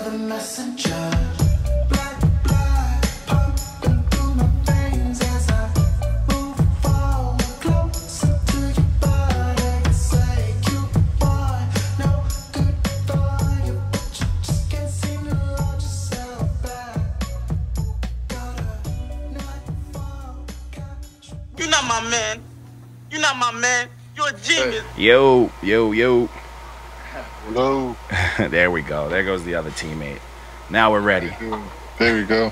the messenger. Black blood pumping through my veins as I move forward closer to your body. Say you want no good for you, but you just can't seem to hold yourself back. Got a nightfall. You're not my man. You're not my man. You're a genius. Yo. Hello. There we go. There goes the other teammate. Now we're ready. There we go.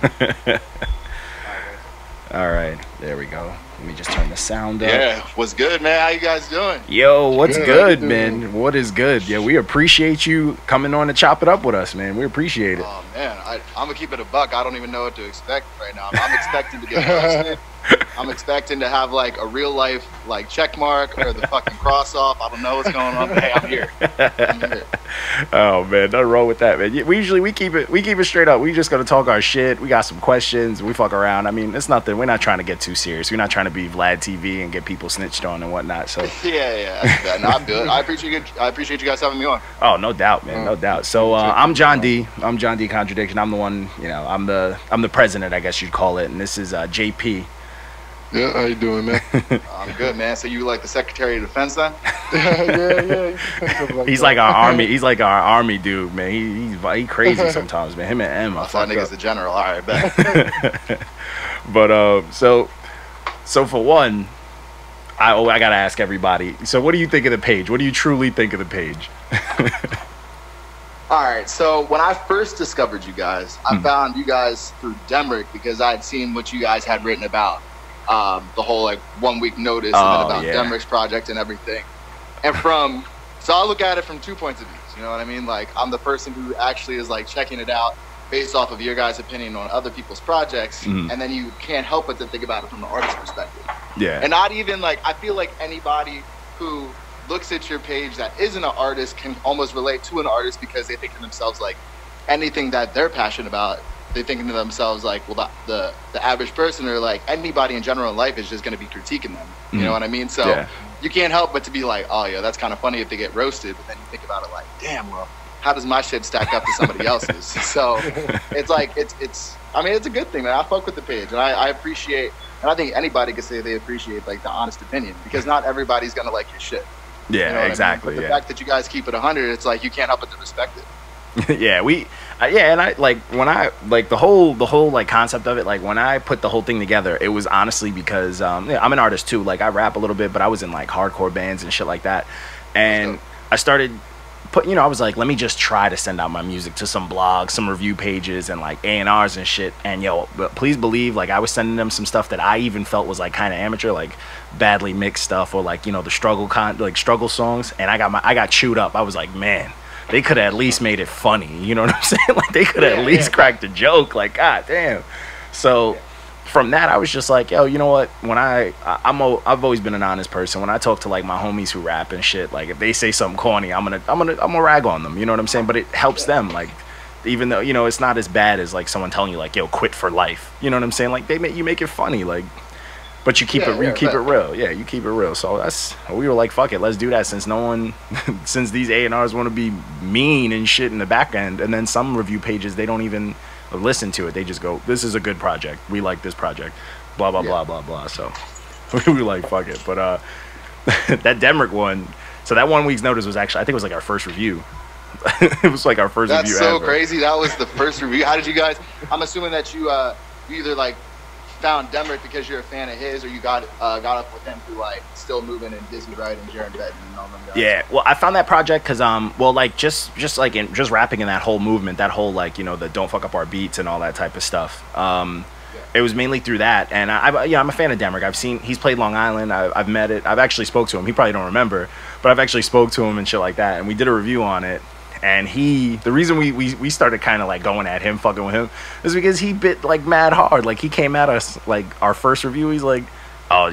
All right. There we go. Let me just turn the sound up. Yeah, what's good, man? How you guys doing? Yo, what's good, How you man? doing? What is good? Yeah, we appreciate you coming on to chop it up with us, man. We appreciate it. Oh man, I'm gonna keep it a buck. I don't even know what to expect right now. I'm expecting to get roasted. I'm expecting to have like a real life like check mark or the fucking cross off. I don't know what's going on, but hey, I'm here. I'm here. Oh man, nothing wrong with that, man. We keep it straight up. We just gonna talk our shit. We got some questions. We fuck around. I mean, it's nothing. We're not trying to get too serious. We're not trying to be Vlad TV and get people snitched on and whatnot. So Yeah, that's bad. No, I'm good. I appreciate you guys having me on. oh, no doubt, man, no doubt. So I'm John D. I'm John D. Contradiction. I'm the one. You know, I'm the president, I guess you'd call it. And this is JP. Yeah, how you doing, man? I'm good, man. So you like the Secretary of Defense then? yeah. He's like our army. He's like our army dude, man. He crazy sometimes, man. Him and M. I thought niggas the general. All right, bet. But so for one, I gotta ask everybody. So what do you think of the page? What do you truly think of the page? All right, so when I first discovered you guys, I found you guys through Demrick because I had seen what you guys had written about the whole like 1 week notice and then about Demrick's project and everything. And so I look at it from 2 points of view. You know what I mean? Like I'm the person who actually is like checking it out based off of your guys' opinion on other people's projects, and then you can't help but to think about it from the artist's perspective. Yeah. And not even like I feel like anybody who looks at your page that isn't an artist can almost relate to an artist because they think to themselves like anything that they're passionate about, they think to themselves like, well, the average person or like anybody in general in life is just going to be critiquing them. You know what I mean? So you can't help but to be like, oh yeah, that's kind of funny if they get roasted. But then you think about it like, damn, well, how does my shit stack up to somebody else's? So it's like, I mean, it's a good thing, man. I fuck with the page and I appreciate, and I think anybody could say they appreciate like the honest opinion because not everybody's going to like your shit. Yeah, You know what exactly. I mean? But the fact that you guys keep it 100, it's like you can't help but to respect it. Yeah, and I like when I like the whole like concept of it. Like when I put the whole thing together, it was honestly because I'm an artist too. Like I rap a little bit, but I was in like hardcore bands and shit like that. And I started I was like, let me just try to send out my music to some blogs, some review pages, and like A&Rs and shit. And but please believe, like I was sending them some stuff that I even felt was like kind of amateur, like badly mixed stuff or like the struggle songs. And I got chewed up. I was like, man, they could have at least made it funny. You know what I'm saying? Like they could have at least cracked a joke. Like god damn. So from that, I was just like, yo, you know what? When I've always been an honest person. When I talk to like my homies who rap and shit, like if they say something corny, I'm gonna rag on them. You know what I'm saying? But it helps them. Like even though it's not as bad as like someone telling you like, yo, quit for life. You know what I'm saying? Like you make it funny. Like. But you keep it real. Yeah, you keep it real. So we were like, fuck it, let's do that since these A&Rs want to be mean and shit in the back end, and then some review pages, they don't even listen to it. They just go, this is a good project. We like this project. Blah, blah, blah, blah, blah. So we were like, fuck it. But that Demrick one, so that 1 week's notice was actually, I think it was like our first review. It was like our first review ever. That's so crazy. That was the first review. How did you guys, I'm assuming that you either like found Demrick because you're a fan of his, or you got up with him through like Still Moving and Dizzy Wright and Jaron Benton and all them guys. Yeah, well, I found that project because just rapping in that whole movement, that whole like the don't fuck up our beats and all that type of stuff. It was mainly through that, and I'm a fan of Demrick. He's played Long Island. I've met it. I've actually spoke to him. He probably don't remember, but I've actually spoke to him and shit like that, and we did a review on it. And the reason we started kind of like going at him, fucking with him, is because he bit like mad hard. Like he came at us like our first review. He's like, oh,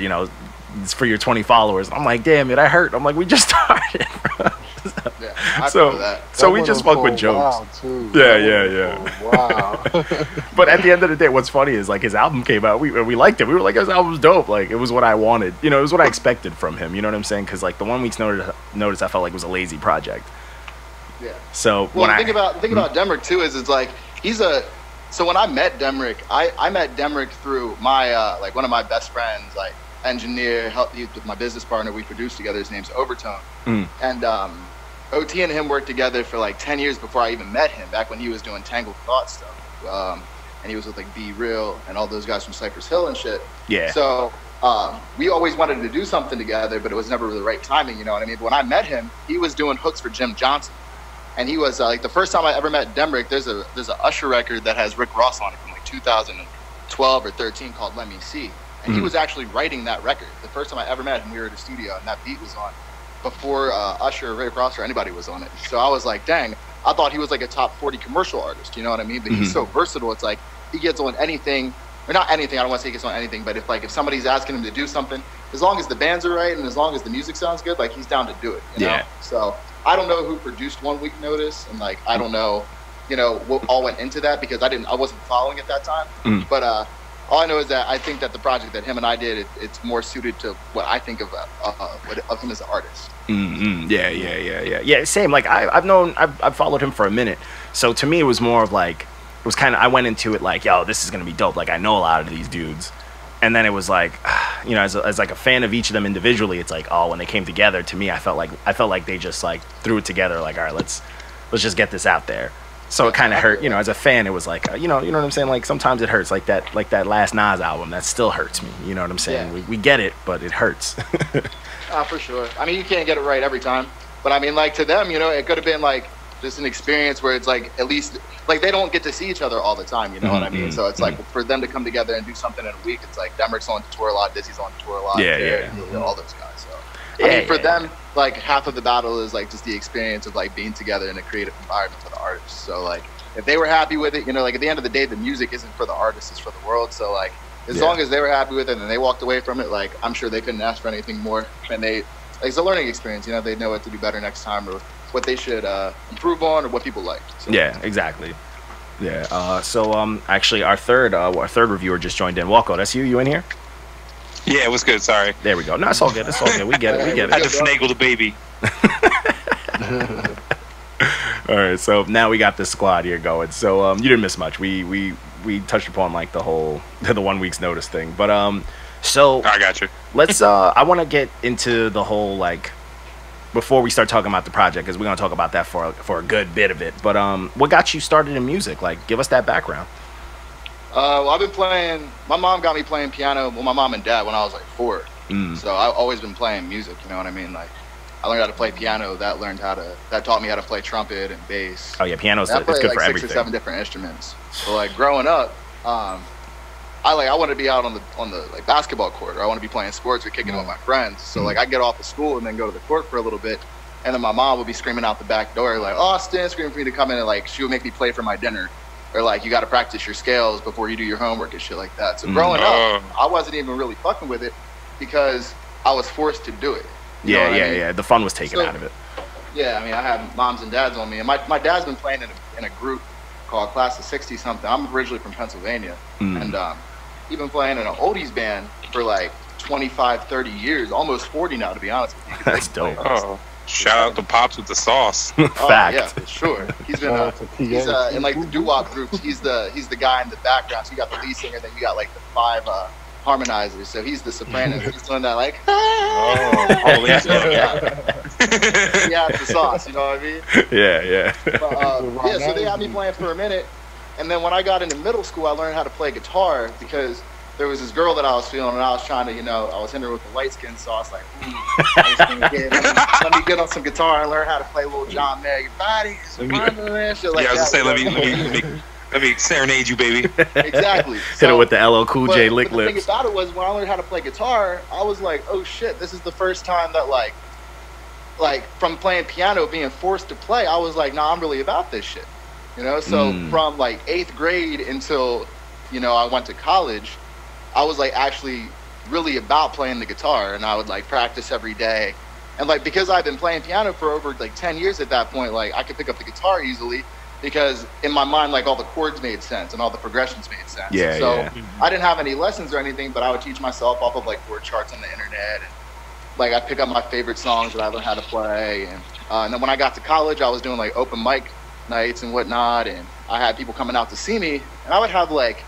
it's for your 20 followers. I'm like, damn it, I hurt. I'm like, we just started, bro. So we just fuck with jokes. Yeah. Wow. But at the end of the day, what's funny is like his album came out. We liked it. We were like, his album's dope. Like it was what I wanted. It was what I expected from him. You know what I'm saying? Because like the 1 week's notice, I felt like was a lazy project. Yeah. So Well, when the thing about Demrick too is it's like so when I met Demrick, I met Demrick through my like one of my best friends, like engineer, helped with my business partner. We produced together. His name's Overtone, and OT and him worked together for like 10 years before I even met him. Back when he was doing Tangled Thought stuff, and he was with like Be Real and all those guys from Cypress Hill and shit. Yeah. So we always wanted to do something together, but it was never the right timing. You know what I mean? But when I met him, he was doing hooks for Jim Johnson. And he was like the first time I ever met Demrick. There's a Usher record that has Rick Ross on it from like 2012 or 13 called Let Me See, and he was actually writing that record. The first time I ever met him, we were at a studio, and that beat was on before Usher or Rick Ross or anybody was on it. So I was like, dang, I thought he was like a top 40 commercial artist. You know what I mean? But he's so versatile. It's like he gets on anything, or not anything. I don't want to say he gets on anything, but if somebody's asking him to do something, as long as the bands are right and as long as the music sounds good, like he's down to do it. You know? So I don't know who produced 1 Week Notice, and like I don't know, you know, what all went into that because I wasn't following at that time. But all I know is that I think that the project that him and I did, it's more suited to what I think of him as an artist. Yeah. Same. Like I've followed him for a minute, so to me it was more of like it was kind of I went into it like, yo, this is gonna be dope. Like I know a lot of these dudes. And then it was like, you know, as like a fan of each of them individually, it's like, oh, when they came together, to me, I felt like they just like threw it together, like, all right, let's just get this out there. So it kind of hurt, you know. As a fan, it was like, you know what I'm saying. Like sometimes it hurts, like that last Nas album, that still hurts me. You know what I'm saying? Yeah. We get it, but it hurts. For sure. I mean, you can't get it right every time, but I mean, like to them, you know, it could have been like just an experience where it's like at least like they don't get to see each other all the time, you know what I mean? So it's like for them to come together and do something in a week, it's like Demrick's on tour a lot, Dizzy's on tour a lot, all those guys. So I mean, for them, like half of the battle is like just the experience of like being together in a creative environment for the artists. So like if they were happy with it, you know, like at the end of the day, the music isn't for the artists, it's for the world. So like as long as they were happy with it and they walked away from it, like I'm sure they couldn't ask for anything more. And like, it's a learning experience, you know, they know what to do better next time or what they should improve on or what people like. So. Yeah, exactly. Yeah. So actually, our third reviewer just joined in. Walko, that's you. You in here? Yeah, it was good. Sorry. There we go. No, it's all good. It's all good. We get it. I had to finagle the baby. All right. So now we got this squad here going. So you didn't miss much. We touched upon like the 1 week's notice thing, but so I got you. Let's. I want to get into the whole like. Before we start talking about the project, because we're going to talk about that for a good bit of it. But what got you started in music? Like, give us that background. Well, I've been playing. My mom got me playing piano. Well, my mom and dad when I was like 4. So I've always been playing music. You know what I mean? Like, I learned how to play piano. That taught me how to play trumpet and bass. Oh yeah, piano's it's good like for 6 everything. or 7 different instruments. So like growing up, I want to be out on the like basketball court, or I want to be playing sports or kicking with my friends. So like I get off of school and then go to the court for a little bit, and then my mom would be screaming out the back door like Austin, screaming for me to come in, and like she would make me play for my dinner, or like you got to practice your scales before you do your homework and shit like that. So growing up, I wasn't even really fucking with it because I was forced to do it. You know what I mean? Yeah. The fun was taken out of it. Yeah, I mean I had moms and dads on me, and my dad's been playing in a group called Class of 60 something. I'm originally from Pennsylvania, and he's been playing in an oldies band for like 25, 30 years, almost 40 now, to be honest with you. That's dope. Oh, shout out to Pops with the sauce. Fact. Yeah, for sure. He's been he's in like the doo-wop groups. He's the guy in the background. So you got the lead singer, then you got like the 5 harmonizers. So he's the soprano. He's doing that like yeah, the sauce. You know what I mean? Yeah. But, so they had me playing for a minute. And then when I got into middle school, I learned how to play guitar because there was this girl that I was feeling, and I was trying to, you know, I was hitting her with the light skin sauce, like, let me get on some guitar and learn how to play little John Mayer. Your body is shit like I was gonna say, let me serenade you, baby. Exactly. Hit it with the LL Cool J lick lips. The thing lips. about it was when I learned how to play guitar, I was like, oh shit, this is the first time that like from playing piano, being forced to play, I was like, nah, I'm really about this shit. You know, so from like 8th grade until, you know, I went to college, I was like actually really about playing the guitar, and I would like practice every day. And like because I've been playing piano for over like 10 years at that point, like I could pick up the guitar easily because in my mind like all the chords made sense and all the progressions made sense. So I didn't have any lessons or anything, but I would teach myself off of like chord charts on the internet like I pick up my favorite songs that I learned how to play, and then when I got to college, I was doing like open mic nights and whatnot, and I had people coming out to see me, and I would have like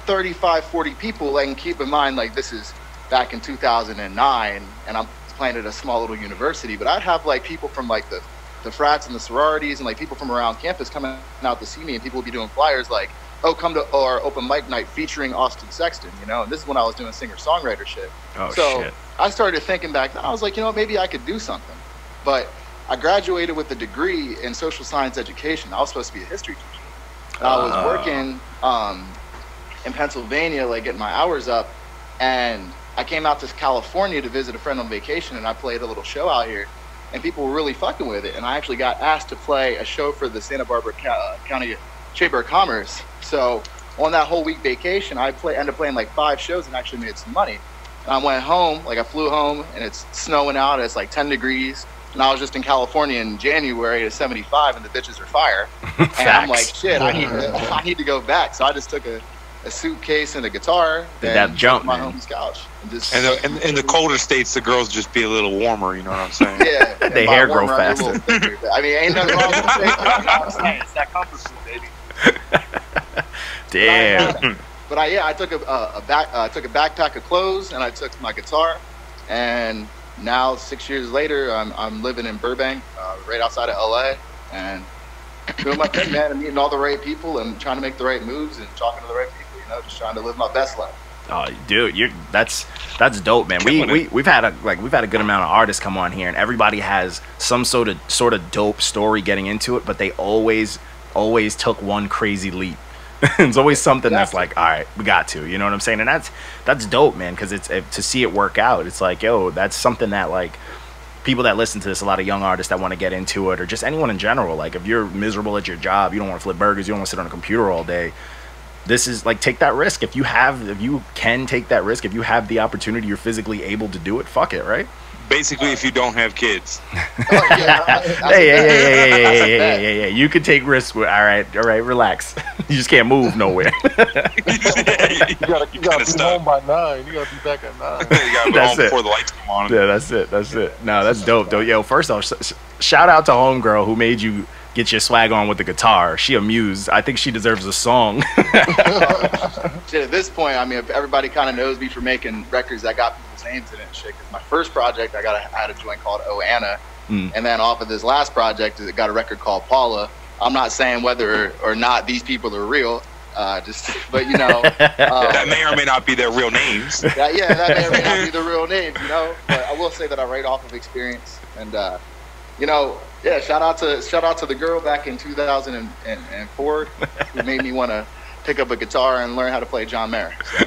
35, 40 people. Like, and keep in mind, like this is back in 2009, and I'm playing at a small little university, but I'd have like people from like the frats and the sororities and like people from around campus coming out to see me, and people would be doing flyers like, oh, come to our open mic night featuring Austin Sexton, you know. And this is when I was doing singer-songwriter shit. Oh, so shit. I started thinking back then, I was like, you know, maybe I could do something. But I graduated with a degree in social science education. I was supposed to be a history teacher. And I was working in Pennsylvania, like getting my hours up, and I came out to California to visit a friend on vacation, and I played a little show out here, and people were really fucking with it. And I actually got asked to play a show for the Santa Barbara County Chamber of Commerce. So on that whole week vacation, I ended up playing like 5 shows and actually made some money. And I went home, like I flew home, and it's snowing out, and it's like 10 degrees. And I was just in California in January at 75, and the bitches are fire. And I'm like, shit, I need to go back. So I just took a suitcase and a guitar. Did that jump, my man. homie's couch. And just In the colder states, the girls just be a little warmer. You know what I'm saying? yeah, They my hair grow warmer, I'm a faster. little thicker. I mean, ain't nothing wrong with it. You know what I'm saying? It's that comfort food, baby. Damn. But I took a backpack of clothes, and I took my guitar, and now 6 years later, I'm living in Burbank, right outside of LA, and doing my thing, man, and meeting all the right people, and trying to make the right moves, and talking to the right people, you know, just trying to live my best life. Oh, dude, that's dope, man. We've had a good amount of artists come on here, and everybody has some sort of dope story getting into it, but they always took one crazy leap. It's always something that's like, all right, we got to, you know what I'm saying? And that's dope, man, because to see it work out, it's like, yo, that's something that like people that listen to this, a lot of young artists that want to get into it, or just anyone in general, like if you're miserable at your job, you don't want to flip burgers, you don't want to sit on a computer all day, this is like, take that risk. If you can take that risk, if you have the opportunity, you're physically able to do it, fuck it, right? Basically, if you don't have kids. Hey, you can take risks. All right, relax. You just can't move nowhere. You gotta be home by 9. You gotta be back at 9. You gotta be home before the lights come on. Yeah, that's it. No, that's dope, though. Yo, first off, shout out to homegirl who made you get your swag on with the guitar. She amused. I think she deserves a song. Shit, at this point, I mean, if everybody kind of knows me for making records that got people's names in it and shit. Because my first project, I had a joint called Oh Anna, and then off of this last project, it got a record called PAOLA. I'm not saying whether or not these people are real, but you know, that may or may not be their real names. that may or may not be the real names, you know. But I will say that I write off of experience, and you know, yeah. Shout out to the girl back in 2004 who made me want to pick up a guitar and learn how to play John Mayer. So.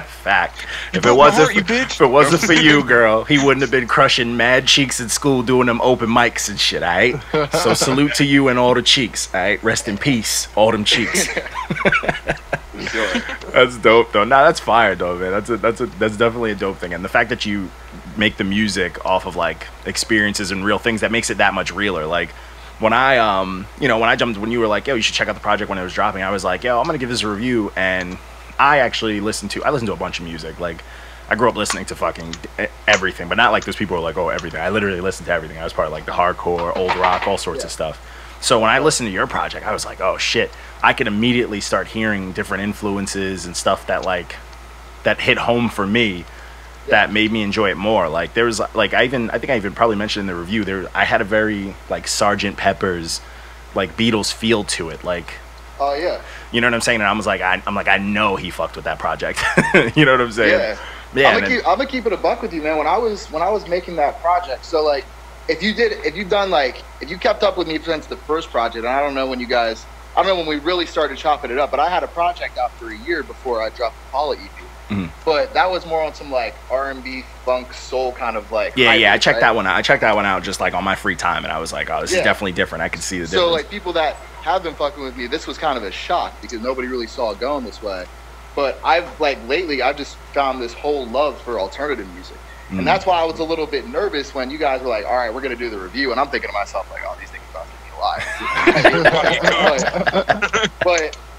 Fact. If it wasn't for you, girl, he wouldn't have been crushing mad cheeks at school doing them open mics and shit, all right? So salute to you and all the cheeks, all right? Rest in peace, all them cheeks. That's dope, though. Nah, that's fire, though, man. That's definitely a dope thing. And the fact that you make the music off of, like, experiences and real things, that makes it that much realer. Like, when when you were like, yo, you should check out the project when it was dropping, I was like, yo, I'm gonna give this a review. And I actually listened to a bunch of music. Like, I grew up listening to fucking everything, but not like those people who are like, oh, everything. I literally listened to everything. I was part of like the hardcore, old rock, all sorts of stuff. So when I listened to your project, I was like, oh shit, I could immediately start hearing different influences and stuff that hit home for me. That made me enjoy it more. Like, there was like, I think I even probably mentioned in the review, I had a very like Sgt. Pepper's like Beatles feel to it. Like, oh yeah, you know what I'm saying? And I was like, I know he fucked with that project. You know what I'm saying? Yeah. I'm gonna keep it a buck with you, man. When I was making that project, so like, if you kept up with me since the first project, and I don't know when we really started chopping it up, but I had a project out for a year before I dropped the PAOLA EP. Mm-hmm. But that was more on some like R&B, funk, soul kind of like. I checked that one out. I checked that one out just like on my free time, and I was like, oh, this is definitely different. I can see the difference. So like, people that have been fucking with me, this was kind of a shock because nobody really saw it going this way. But lately I've just found this whole love for alternative music. Mm-hmm. And that's why I was a little bit nervous when you guys were like, all right, we're going to do the review. And I'm thinking to myself, like, oh, these things about to be alive.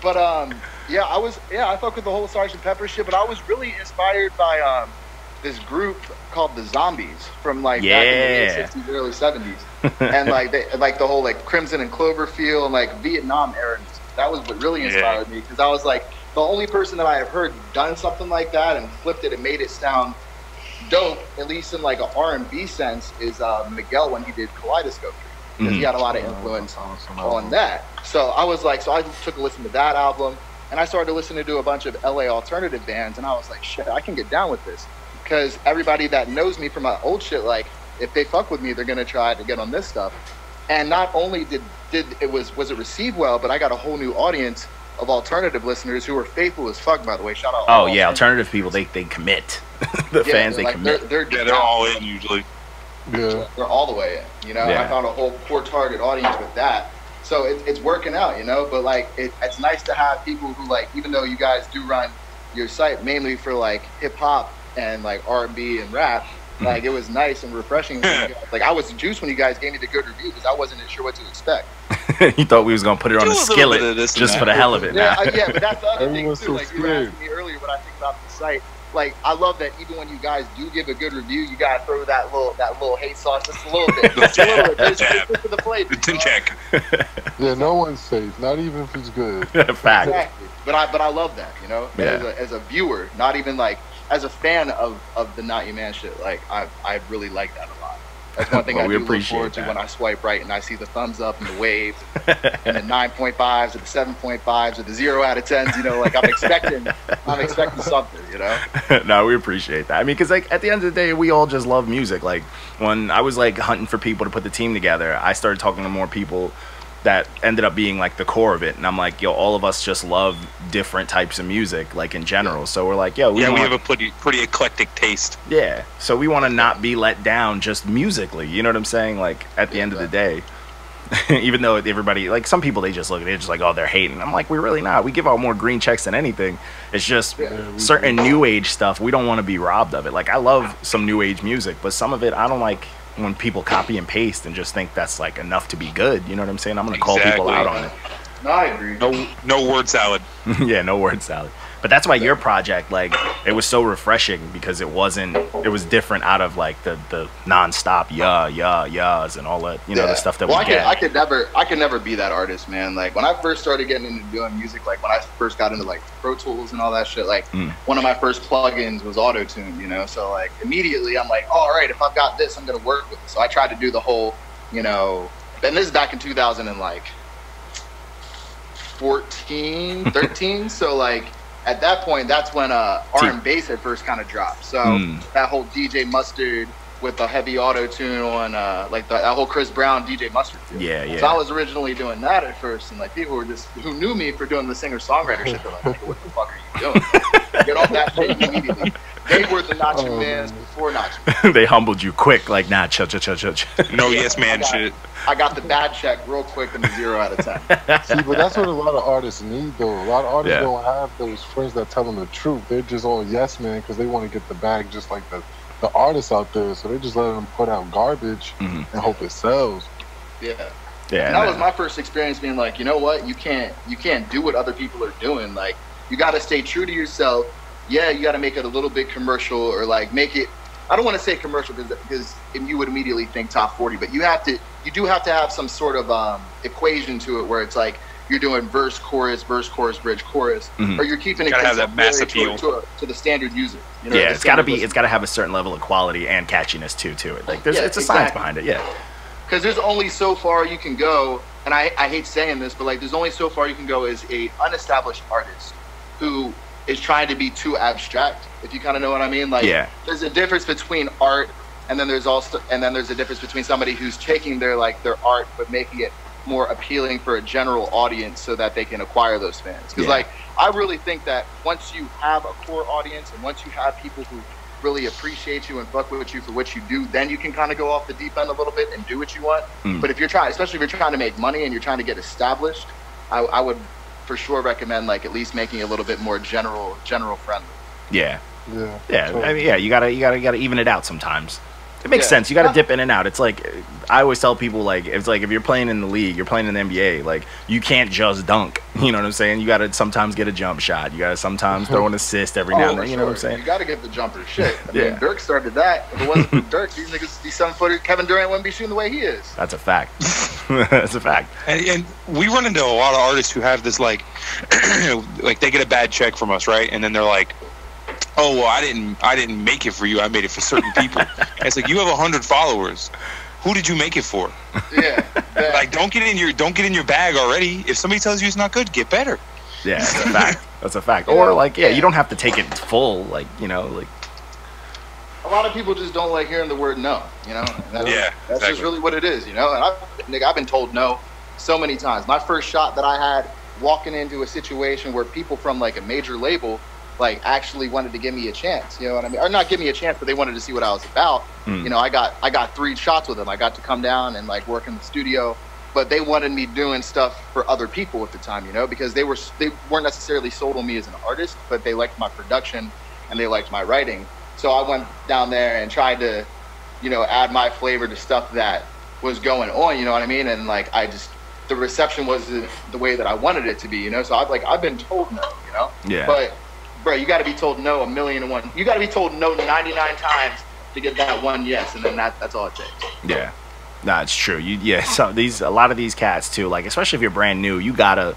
but I fuck with the whole Sgt. Pepper shit, but I was really inspired by this group called the Zombies from like back Yeah. in the late 60s, early 70s, and like they like the whole like Crimson and Cloverfield and like Vietnam era music. That was what really inspired me, because I was like, the only person that I have heard done something like that and flipped it and made it sound dope, at least in like an R&B sense, is Miguel when he did Kaleidoscope, because he had a lot of influence on that. So I was like, so I took a listen to that album, and I started listening to a bunch of LA alternative bands, and I was like, shit, I can get down with this, because everybody that knows me from my old shit, like, if they fuck with me, they're gonna try to get on this stuff. And not only was it received well, but I got a whole new audience of alternative listeners who are faithful as fuck, by the way. Shout out. Oh yeah, alternative people, they commit. The fans, they like, commit. They're all in usually. Yeah. They're all the way in. You know, Yeah. I found a whole core target audience with that. So it's working out, you know. But like, it's nice to have people who, like, even though you guys do run your site mainly for like hip hop and like R&B and rap, like, it was nice and refreshing. Like, I was juiced when you guys gave me the good review, because I wasn't sure what to expect. You thought we was gonna put it on Do a a little skillet bit of this and just that. for the hell of it. Yeah, Nah. yeah, but that's the other thing Everyone's too. so Like, you were scared. asking me earlier what I think about the site. Like, I love that even when you guys do give a good review, you gotta throw that little hate sauce just a little bit, just a little bit, just for the flavor. The tin you know? check. Yeah, no one's safe. Not even if it's good. Fact. Exactly. But I love that, you know. Yeah. As a viewer, not even like as a fan of the Not Your Man shit. Like, I really like that a lot. That's one thing Well, I we do look appreciate forward to that. when I swipe right and I see the thumbs up and the waves and the 9.5s or the 7.5s or the 0 out of 10s. You know, like, I'm expecting something. You know. No, we appreciate that. I mean, because like at the end of the day, we all just love music. Like, when I was like hunting for people to put the team together, I started talking to more people that ended up being like the core of it, and I'm like, yo, all of us just love different types of music, like in general. So we're like, yo, We have a pretty eclectic taste. yeah. So we want to not be let down just musically. You know what I'm saying? Like, at the end of the day, even though everybody, like, some people, they just look at it just like, oh, they're hating. I'm like, we're really not. We give out more green checks than anything. It's just certain new age stuff. We don't want to be robbed of it. Like, I love some new age music, but some of it I don't like when people copy and paste and just think that's like enough to be good. You know what I'm saying? I'm gonna call people Exactly. out on it. No, I agree. No word salad. Yeah, no word salad. But that's why your project, like, it was so refreshing, because it was different out of like the nonstop yahs and all that, you know, the stuff that well, we get. I could never be that artist, man. Like, when I first started getting into doing music, like when I first got into like Pro Tools and all that shit, like one of my first plugins was auto-tune, you know. So like immediately I'm like, oh, all right, if I've got this, I'm gonna work with it. So I tried to do the whole, you know, and this is back in 2014, 13. So like, at that point, that's when R&B bass had first kind of dropped. So that whole DJ Mustard with the heavy auto tune on, like that whole Chris Brown DJ Mustard feel. Yeah. So I was originally doing that at first, and like people who knew me for doing the singer-songwriter shit, they're like, what the fuck are you doing? Get off that shit immediately. They were the Not Your Mans before Not Your Man. They humbled you quick, like, nah, chill. No yes man shit. I got the bad check real quick in the 0 out of 10. See, but that's what a lot of artists need, though. A lot of artists Yeah. don't have those friends that tell them the truth. They're just all yes man because they want to get the bag, just like the artists out there. So they just let them put out garbage and hope it sells. Yeah. Yeah, And that was my first experience being like, you know what? You can't do what other people are doing. Like, you got to stay true to yourself. Yeah, you got to make it a little bit commercial, or like make it, I don't want to say commercial because you would immediately think top 40, but you do have to have some sort of equation to it where it's like you're doing verse, chorus, bridge, chorus, or you're keeping it Gotta have that mass contemporary appeal. to the standard user. You know, yeah, the it's gotta standard be. It's gotta have a certain level of quality and catchiness to it. Like, it's a science behind it. Yeah. Because there's only so far you can go, and I hate saying this, but like there's only so far you can go as a unestablished artist who is trying to be too abstract, if you kind of know what I mean. Like, Yeah. there's a difference between art, and then there's a difference between somebody who's taking their art but making it more appealing for a general audience so that they can acquire those fans. Because like, I really think that once you have a core audience and once you have people who really appreciate you and fuck with you for what you do, then you can kind of go off the deep end a little bit and do what you want. But if you're trying, especially if you're trying to make money and you're trying to get established, I would for sure recommend like at least making it a little bit more general friendly. Yeah. Yeah. Yeah. I mean, yeah. You gotta even it out sometimes. It makes Yeah. sense. You got to dip in and out. It's like I always tell people, like it's like if you're playing in the league, you're playing in the NBA, like you can't just dunk. You know what I'm saying? You got to sometimes get a jump shot. You got to sometimes throw an assist every now and then. You know what I'm saying? You got to get the jumper. Shit. I Yeah. mean, Dirk started that. If it wasn't for Dirk, these niggas, these 7-footer Kevin Durant wouldn't be shooting the way he is. That's a fact. That's a fact. And we run into a lot of artists who have this like they get a bad check from us, right? And then they're like, "Oh well, I didn't make it for you. I made it for certain people." And it's like, you have 100 followers. Who did you make it for? Yeah. Like, don't get in your bag already. If somebody tells you it's not good, get better. Yeah, that's a fact. That's a fact. You Or know, like, yeah, you don't have to take it full. Like, you know, like. A lot of people just don't like hearing the word no, you know? And that's, Yeah, that's exactly. just really what it is, you know? And I've been told no so many times. My first shot that I had walking into a situation where people from like a major label like actually wanted to give me a chance, you know what I mean? Or not give me a chance, but they wanted to see what I was about. You know, I got 3 shots with them. I got to come down and like work in the studio, but they wanted me doing stuff for other people at the time, you know, because they weren't necessarily sold on me as an artist, but they liked my production and they liked my writing. So I went down there and tried to, you know, add my flavor to stuff that was going on, you know what I mean? And like the reception wasn't the way that I wanted it to be, you know? So I've been told no, you know? Yeah. But bro, you got to be told no 1,000,001. You got to be told no 99 times to get that one yes, and then that's all it takes. Yeah. Nah, it's true. So a lot of these cats too, like especially if you're brand new, you gotta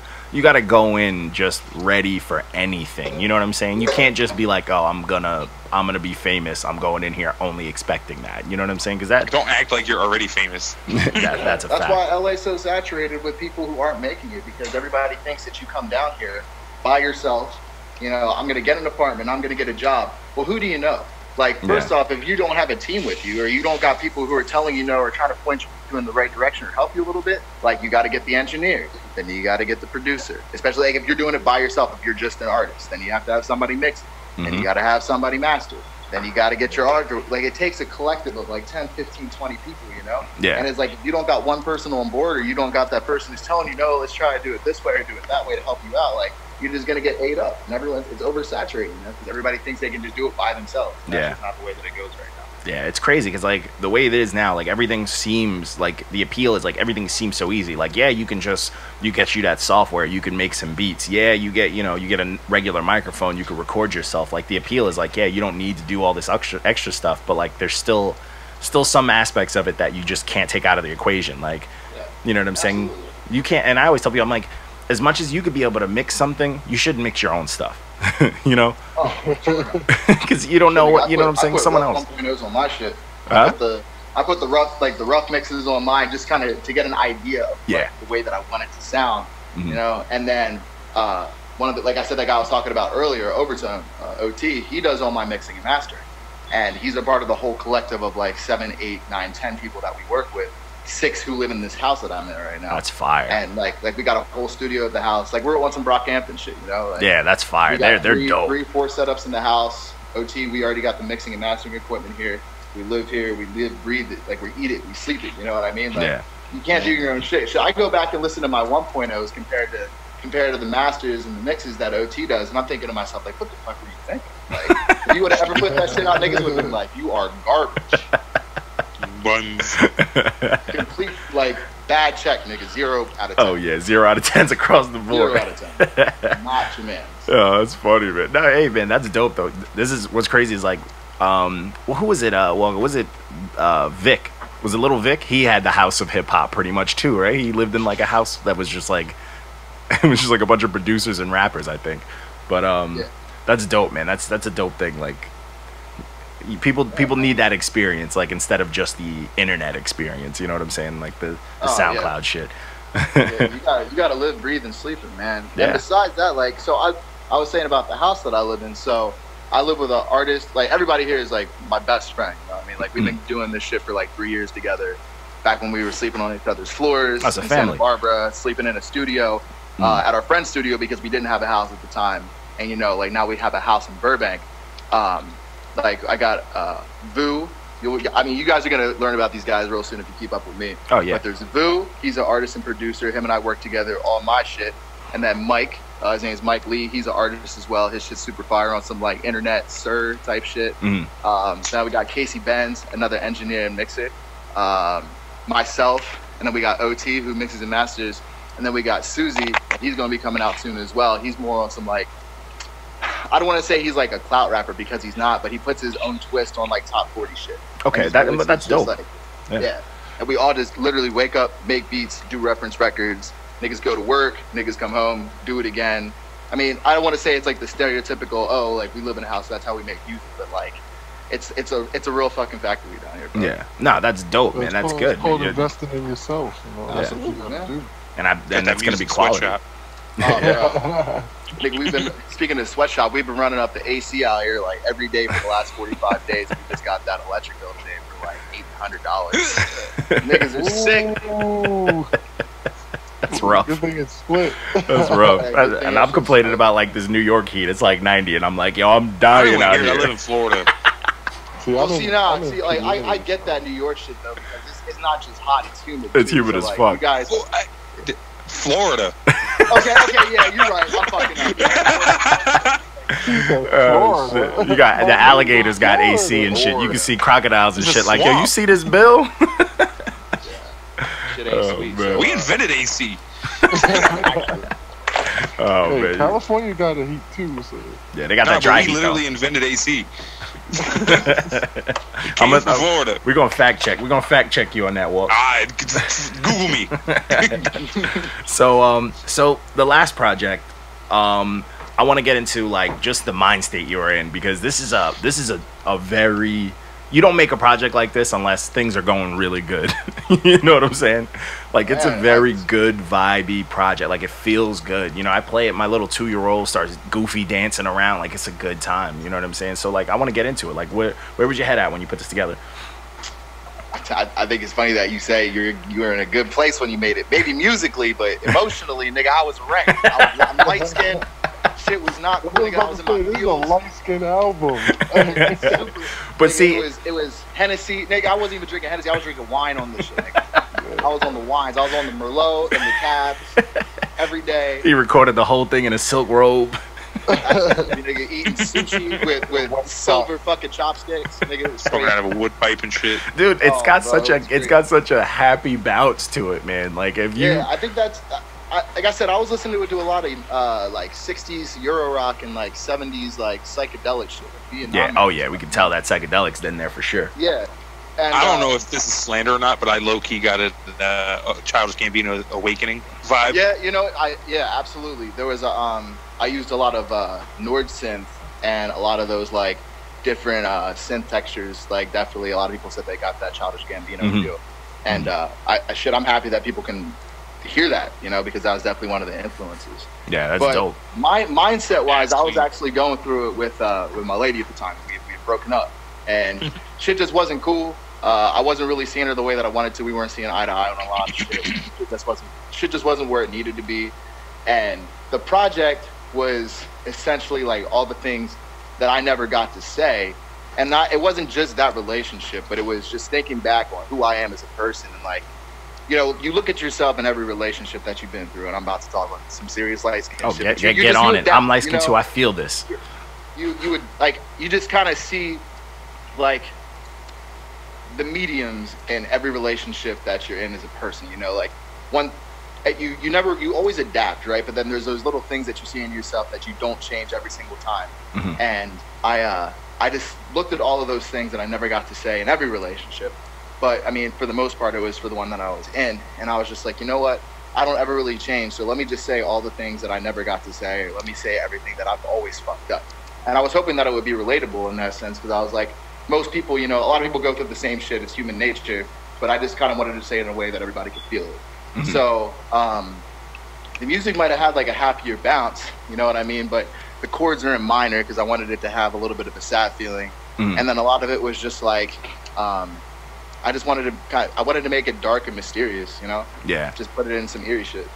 go in just ready for anything. You know what I'm saying? You can't just be like, oh, I'm gonna be famous. I'm going in here only expecting that. You know what I'm saying? Because that Don't act like you're already famous. that's a That's fact. why LA's so saturated with people who aren't making it, because everybody thinks that you come down here by yourself. You know, I'm gonna get an apartment. I'm gonna get a job. Well, who do you know? Like, first off, if you don't have a team with you, or you don't got people who are telling you no, or trying to point you in the right direction or help you a little bit, like you got to get the engineer, then you got to get the producer. Especially like if you're doing it by yourself, if you're just an artist, then you have to have somebody mix it, then you got to have somebody master, then you got to get your art. Like it takes a collective of like 10, 15, 20 people, you know? Yeah. And it's like if you don't got one person on board, or you don't got that person who's telling you, no, let's try to do it this way or do it that way to help you out, like you're just gonna get ate up, and it's oversaturated, you know, because everybody thinks they can just do it by themselves. And that's just not the way that it goes right now. Yeah, it's crazy because like the way it is now, like everything seems like the appeal is like everything seems so easy. Like yeah, you get you that software, you can make some beats. Yeah, you get a regular microphone, you can record yourself. Like the appeal is like yeah, you don't need to do all this extra stuff, but like there's still some aspects of it that you just can't take out of the equation. Like you know what I'm saying? You can't. And I always tell people, I'm like, as much as you could be able to mix something, you should mix your own stuff. You know, because you don't know what you know. What I'm saying, someone else. 1.0s on my shit. Huh? I put the rough mixes on mine, just kind of to get an idea of like, the way that I want it to sound. You know, and then one of the, like I said, that guy I was talking about earlier, Overtone, OT, he does all my mixing and mastering, and he's a part of the whole collective of like 7, 8, 9, 10 people that we work with. 6 who live in this house that I'm in right now. That's fire. And like we got a whole studio at the house. Like we're on some Brockhampton shit, you know? Like, yeah, that's fire. They're dope. 3, 4 setups in the house. OT, we already got the mixing and mastering equipment here. We live here. We live, breathe it. Like we eat it. We sleep it. You know what I mean? Like, you can't do your own shit. So I go back and listen to my 1.0s compared to the masters and the mixes that OT does, and I'm thinking to myself, like, what the fuck were you thinking? Like, if you would have ever put that shit out, niggas would have been like, you are garbage. Buns. Complete, like, bad check, nigga. 0 out of 10. Oh yeah, 0 out of 10s across the board. 0 out of 10. Not your man. Oh, that's funny, man. No, hey, man, that's dope though. This is what's crazy is like, well, who was it? Was it Vic? Was it Little Vic? He had the house of hip hop pretty much too, right? He lived in like a house that was just like, it was just like a bunch of producers and rappers, I think. But that's dope, man. That's a dope thing. Like, people need that experience, like instead of just the internet experience. You know what I'm saying? Like the SoundCloud shit. Yeah, you gotta live, breathe, and sleep it, man. Yeah. And besides that, like, so I was saying about the house that I live in. So I live with an artist. Like everybody here is like my best friend. You know what I mean? Like we've been doing this shit for like 3 years together. Back when we were sleeping on each other's floors. That's a in family. Santa Barbara, sleeping in a studio at our friend's studio because we didn't have a house at the time. And you know, like now we have a house in Burbank. Like I got Vu. I mean, you guys are gonna learn about these guys real soon if you keep up with me. Oh yeah. But there's Vu. He's an artist and producer. Him and I work together on my shit. And then Mike, His name is Mike Lee. He's an artist as well. His shit's super fire on some like internet sir type shit. So now we got Casey Benz, another engineer and mixer. Myself, and then we got OT who mixes and masters, and then we got Susie. He's gonna be coming out soon as well. He's more on some like, I don't want to say he's like a clout rapper because he's not, but he puts his own twist on like top 40 shit. Okay, that's dope. Like, yeah. And we all just literally wake up, make beats, do reference records. Niggas go to work, niggas come home, do it again. I mean, I don't want to say it's like the stereotypical, oh, like we live in a house, that's how we make music, but like, it's a real fucking factory down here, bro. Yeah, no, that's dope, man. That's good. It's called investing in yourself. You know, that's what you gotta do. And that's gonna be quality. Sweatshop. Oh, bro. Nigga, we've been speaking of sweatshop. We've been running up the AC out here like every day for the last 45 days. We just got that electric bill today for like $800. Niggas are sick. Ooh. That's rough. Good thing it's split. That's rough. Hey, And I'm complaining about like this New York heat. It's like 90, and I'm like, yo, I'm dying out here. I live in Florida. I get that New York shit though, because it's not just hot, it's humid. It's too. humid So, as like, fuck. You guys, Florida. okay, yeah, you're right. I'm fucking up. Oh, shit. You got the alligators got AC and shit. You can see crocodiles and It's a shit. Like, yo, you swamp. see this bill? Shit ain't sweet. man. We invented AC. Oh Hey, man. California got a heat too, so Yeah, they got No, that dry but we heat though. literally invented AC. I'm Came from Florida. We're gonna fact check. We're gonna fact check you on that, Walt. Google me. So the last project, I want to get into like just the mind state you were in, because this is a very, you don't make a project like this unless things are going really good. You know what I'm saying? Like it's a very good vibey project. Like it feels good. You know, I play it. My little 2-year-old starts goofy dancing around. Like it's a good time. You know what I'm saying? So like I want to get into it. Like where was your head at when you put this together? I think it's funny that you say you were in a good place when you made it. Maybe musically, but emotionally, nigga, I was wrecked. I'm light skinned. Shit was not cool. Nigga, I was in my this is a feels. light skin album. But Nigga, see, it was Hennessy. Nigga, I wasn't even drinking Hennessy. I was drinking wine on this shit, nigga. I was on the wines. I was on the Merlot and the cabs every day. he recorded the whole thing in a silk robe. Nigga eating sushi with silver fucking chopsticks. Nigga, it was Coming crazy. out of a wood pipe and shit. Dude, it's Oh, got bro, such a it's it's great. got such a happy bounce to it, man. Like if you Yeah, I think that's. Like I said, I was listening to it do a lot of like 60s Euro rock and like 70s like psychedelic shit. Like Vietnam yeah, oh music. yeah, we can tell that psychedelics in there for sure. Yeah. And, I don't know if this is slander or not, but I low key got a Childish Gambino Awakening vibe. Yeah, you know, absolutely. There was I used a lot of Nord synth and a lot of those like different synth textures. Like definitely, a lot of people said they got that Childish Gambino feel. And I'm happy that people can hear that, you know, because that was definitely one of the influences. Yeah, that's But dope. my mindset wise, I was actually going through it with my lady at the time. We had broken up, and shit just wasn't cool. I wasn't really seeing her the way that I wanted to. We weren't seeing eye to eye on a lot of shit. Shit just wasn't where it needed to be. And the project was essentially like all the things that I never got to say. And it wasn't just that relationship, but it was just thinking back on who I am as a person. And like, you know, you look at yourself in every relationship that you've been through, and I'm about to talk about some serious light skin Oh, shit. get on it. I'm light skinned too. I feel this. You would like, you just kind of see like the mediums in every relationship that you're in as a person. You know, like you always adapt, right? But then there's those little things that you see in yourself that you don't change every single time. And I just looked at all of those things that I never got to say in every relationship. But I mean, for the most part, it was for the one that I was in, and I was just like, you know what? I don't ever really change, so let me just say all the things that I never got to say. Let me say everything that I've always fucked up. And I was hoping that it would be relatable in that sense, because I was like, most people, you know, a lot of people go through the same shit. It's human nature. But I just kind of wanted to say it in a way that everybody could feel it. So the music might have had like a happier bounce, you know what I mean? But the chords are in minor because I wanted it to have a little bit of a sad feeling. And then a lot of it was just like, I just wanted to make it dark and mysterious, you know? Yeah. Just put it in some eerie shit.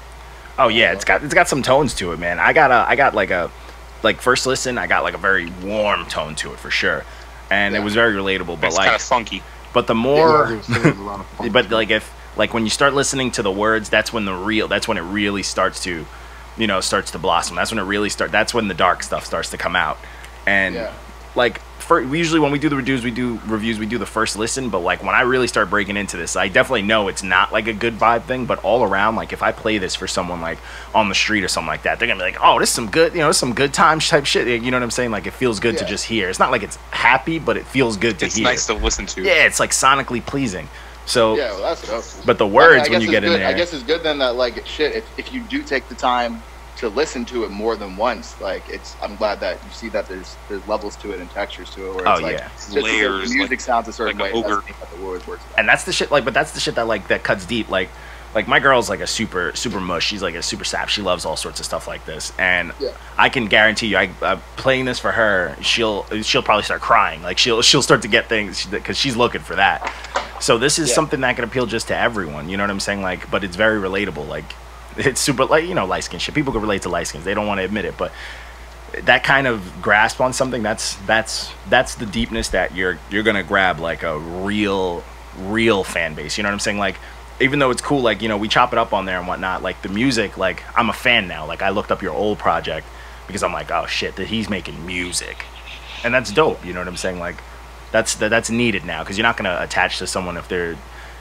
Oh yeah, it's got some tones to it, man. I got like first listen, I got like a very warm tone to it for sure, and it was very relatable. But It's like kind of funky. but the more, Yeah, but like if like when you start listening to the words, that's when it really starts to you know, starts to blossom. That's when it really that's when the dark stuff starts to come out. And like usually when we do the reviews, we do the first listen, but like when I really start breaking into this, I definitely know it's not like a good vibe thing, but all around, like if I play this for someone like on the street or something like that, they're gonna be like, oh, this is some good, you know, some good times type shit. You know what I'm saying? Like it feels good to just hear. It's not like it's happy, but it feels good to hear. It's nice to listen to. Yeah, it's like sonically pleasing. So yeah, well, that's dope. But the words I when you get in there, I guess it's good then that like shit. If you do take the time to listen to it more than once, like I'm glad that you see that there's levels to it and textures to it. Where it's just layers. The music sounds a certain way. Like That's the words works. And that's the shit. Like, but that's the shit that like that cuts deep. Like my girl's like a super mush. She's like a super sap. She loves all sorts of stuff like this. And I can guarantee you, I'm playing this for her. She'll probably start crying. Like she'll start to get things because she's looking for that. So this is something that can appeal just to everyone. You know what I'm saying? Like, but it's very relatable. Like, it's super, like, you know, light skin shit. People can relate to light skins. They don't want to admit it, but that kind of grasp on something, that's the deepness that you're gonna grab like a real fan base. You know what I'm saying? Like, even though it's cool, like, you know, we chop it up on there and whatnot, like the music, like I'm a fan now. Like I looked up your old project because I'm like, oh shit, that he's making music, and that's dope. You know what I'm saying? Like that's needed now, because you're not gonna attach to someone if they're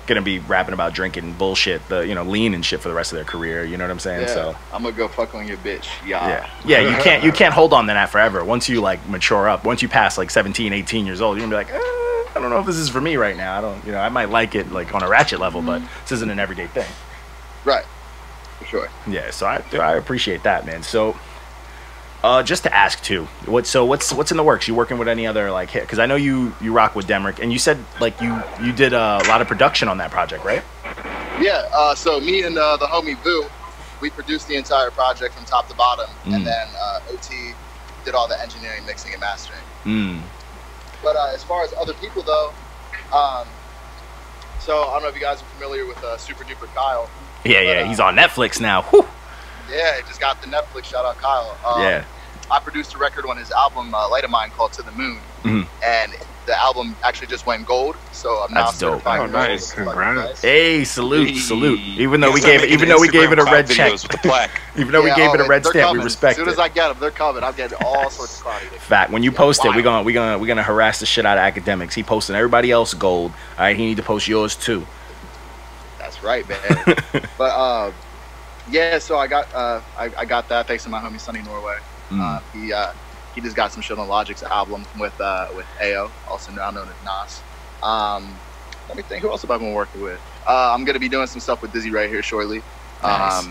gonna be rapping about drinking bullshit, lean and shit for the rest of their career. You know what I'm saying? So I'm gonna go fuck on your bitch. Yeah. You can't hold on to that forever. Once you like mature up, once you pass like 17, 18 years old, you're gonna be like, I don't know if this is for me right now. I don't, you know, I might like it like on a ratchet level, but this isn't an everyday thing. Right. For sure. Yeah. So I appreciate that, man. So just to ask too, what's in the works? You working with any other like hit? Because I know you rock with Demrick, and you said like you did a lot of production on that project, right? Yeah. So me and the homie Vu, we produced the entire project from top to bottom, and then OT did all the engineering, mixing, and mastering. But as far as other people though, so I don't know if you guys are familiar with Super Duper Kyle. Yeah, he's on Netflix now. Whew. Yeah, he just got the Netflix. Shout out Kyle. I produced a record on his album Light of Mine called To the Moon, and the album actually just went gold. So I'm now certified. Oh, nice! Congrats! Hey, salute! Even though we gave it a red check, with the plaque. even though we gave it a red stamp, coming. we respect it. As soon as I get them, they're coming. I'm getting all sorts of cloudy. Fact, when you post it, we're gonna harass the shit out of academics. He posting everybody else gold. All right, he need to post yours too. That's right, man. But yeah, so I got that thanks to my homie Sonny Norway. He just got some shit on Logic's album with Ayo, also now known as Nas. Let me think, who else have I been working with? I'm gonna be doing some stuff with Dizzy right here shortly. Nice.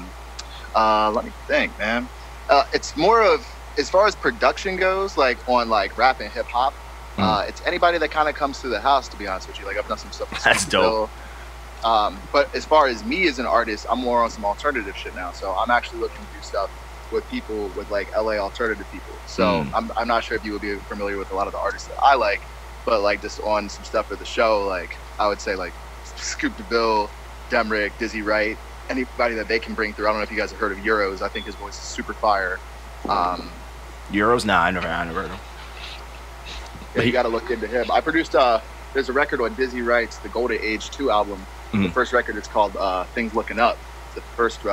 Let me think, man. It's more of, as far as production goes, like on like rap and hip hop. It's anybody that kind of comes through the house, to be honest with you. Like I've done some stuff with That's dope. But as far as me as an artist, I'm more on some alternative shit now. So I'm actually looking to do stuff with people, with like LA alternative people. So I'm not sure if you would be familiar with a lot of the artists that I like, but like just on some stuff for the show, like I would say like Scoop DeVille, Demrick, Dizzy Wright, anybody that they can bring through. I don't know if you guys have heard of Euros. I think his voice is super fire. Euros? Nah, I never heard of him. Yeah, you got to look into him. I produced there's a record on Dizzy Wright's The Golden Age 2 album. The first record is called Things Looking Up. The first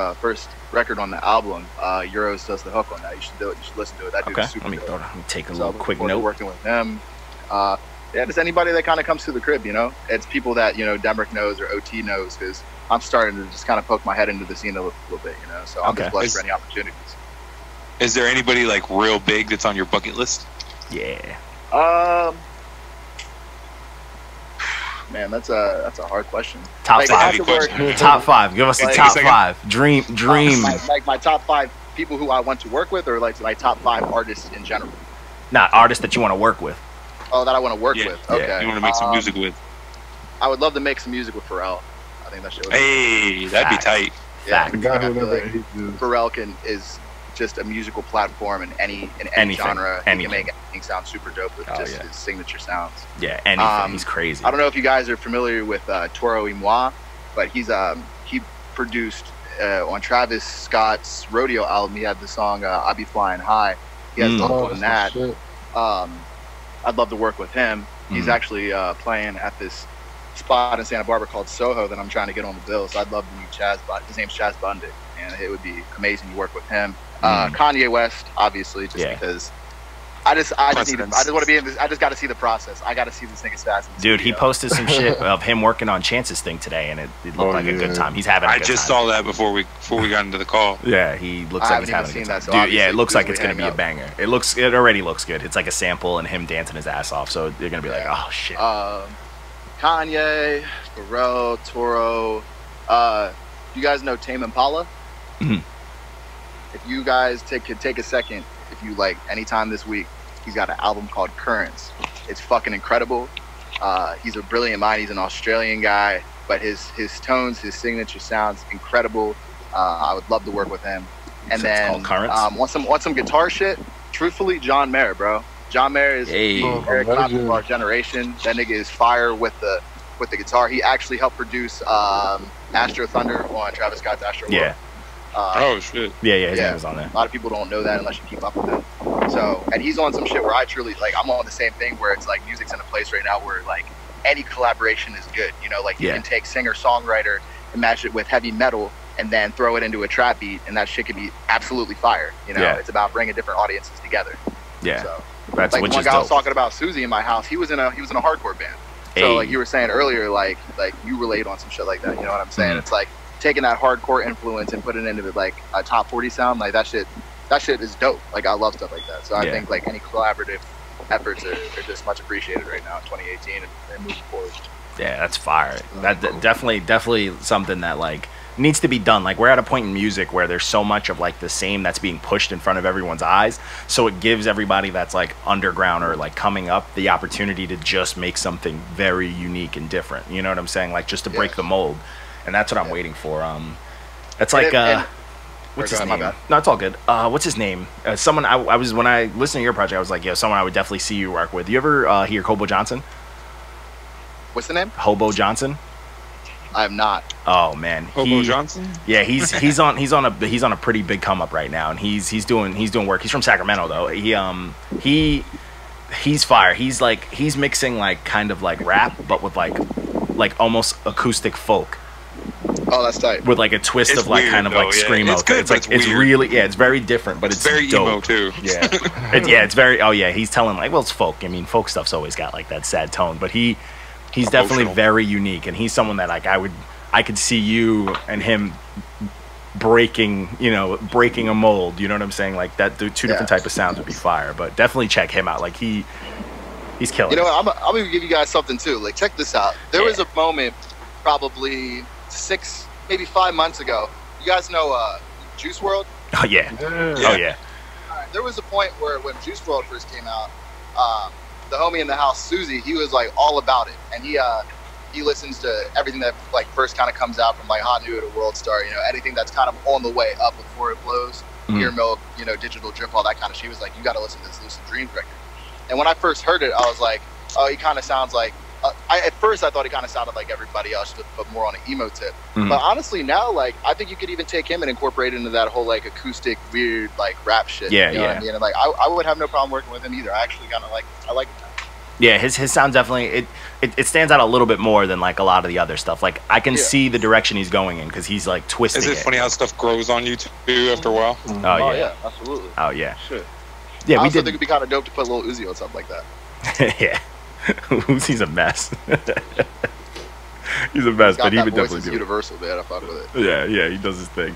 record on the album. Euros does the hook on that. You should do it. You should listen to it. That dude's super dope. Let me take a little quick note. Working with them. Yeah, just anybody that kind of comes to the crib, you know. It's people that, you know, Demrick knows or OT knows, because I'm starting to just kind of poke my head into the scene a little bit, you know. So I'm just blessed for any opportunities. Is there anybody like real big that's on your bucket list? Yeah. Man, that's a hard question. Top like, five. Top five. Give us the top five. Dream. Like my top five people who I want to work with, or like my top five artists in general. Not artists that you want to work with. Oh, that I want to work with. Okay. Yeah, you want to make some music with. I would love to make some music with Pharrell. I think that shit would be that'd be tight. Yeah, The guy who never like Pharrell is just a musical platform in any genre. He can make anything sound super dope with his signature sounds. Yeah, anything. He's crazy. I don't know if you guys are familiar with Toro y Moi, but he produced on Travis Scott's Rodeo album. He had the song "I Be Flying High." He has the hook on that. I'd love to work with him. He's actually playing at this spot in Santa Barbara called Soho that I'm trying to get on the bill. So I'd love to meet Chaz. His name's Chaz Bundick, and it would be amazing to work with him. Kanye West, obviously, just because. I just want to be in this. I just got to see the process. I got to see this nigga spaz. Dude, he posted some shit of him working on Chance's thing today, and it looked like a good time. He's having. I just saw that before we got into the call. Yeah, he looks like he's having a good time. Dude, yeah, it looks like it's gonna be a banger. It already looks good. It's like a sample and him dancing his ass off. So you're gonna be like, oh shit. Kanye, Pharrell, Toro. You guys know Tame Impala? Mm-hmm. If you guys could take a second, if you like, anytime this week, he's got an album called Currents. It's fucking incredible. He's a brilliant mind. He's an Australian guy, but his tones, his signature sounds incredible. I would love to work with him. And so then want some guitar shit? Truthfully, John Mayer, bro. John Mayer is Eric Clapton of our generation. That nigga is fire with the guitar. He actually helped produce Astro Thunder on Travis Scott's Astro World. Yeah. Oh shit. Yeah, his name was on there. A lot of people don't know that unless you keep up with him. So, and he's on some shit where I truly like. I'm on the same thing where it's like music's in a place right now where like any collaboration is good. You know, like you can take singer-songwriter and match it with heavy metal and then throw it into a trap beat, and that shit could be absolutely fire. You know, it's about bringing different audiences together. Yeah. So, that's like one guy I was talking about, Susie in my house. He was in a hardcore band. So like you were saying earlier, like you relate on some shit like that. You know what I'm saying? Mm-hmm. It's like taking that hardcore influence and putting it into like a top 40 sound. Like that shit is dope. Like I love stuff like that. So I think like any collaborative efforts are just much appreciated right now in 2018 and moving forward. Yeah, that's fire. That definitely something that like needs to be done. Like we're at a point in music where there's so much of like the same that's being pushed in front of everyone's eyes. So it gives everybody that's like underground or like coming up the opportunity to just make something very unique and different. You know what I'm saying? Like just to break the mold. And that's what I'm waiting for. It's like what's his name? No, it's all good. What's his name? Someone I was when I listened to your project, I was like, yo, someone I would definitely see you work with. You ever hear Hobo Johnson? What's the name? Hobo Johnson. I have not. Oh man, Hobo Johnson. Yeah, he's on a pretty big come up right now, and he's doing work. He's from Sacramento though. He's fire. He's mixing like kind of like rap, but with like almost acoustic folk. Oh, that's tight. With like a twist of like weird, kind of like screamo. It's good, it's really it's very different, but it's very dope. emo too. Yeah, it's very. Oh yeah, he's telling like, well, it's folk. I mean, folk stuff's always got like that sad tone, but he's definitely very unique, and he's someone that like I could see you and him breaking a mold. You know what I'm saying? Like that, two different type of sounds would be fire. But definitely check him out. Like he's killing. You know, I'm gonna give you guys something too. Like check this out. There was a moment, probably 6, maybe 5 months ago. You guys know Juice WRLD? Oh yeah. Oh yeah. All right, there was a point where when Juice WRLD first came out, the homie in the house, Susie, he was like all about it, and he listens to everything that like first kind of comes out from like Hot New to World Star, you know, anything that's kind of on the way up before it blows, Ear Milk, you know, Digital Drip, all that kind of shit. He was like, you got to listen to this Lucid Dreams record. And when I first heard it, I was like, oh, he kind of sounds like. At first, I thought he kind of sounded like everybody else, but more on an emo tip. But honestly, now, like, I think you could even take him and incorporate into that whole like acoustic, weird, like rap shit. Yeah, you know what I mean? And, like, I would have no problem working with him either. I actually kind of like it. Yeah, his sound definitely it stands out a little bit more than like a lot of the other stuff. Like I can see the direction he's going in because he's like twisting. Is it funny how stuff grows on you too after a while? Oh yeah, absolutely. Oh yeah. Shit. Yeah, I also think it'd be kind of dope to put Lil Uzi on something like that. Yeah. Uzi's a mess. He's a mess, but he would definitely do it. Universal, man. I fuck with it. Yeah, he does his thing.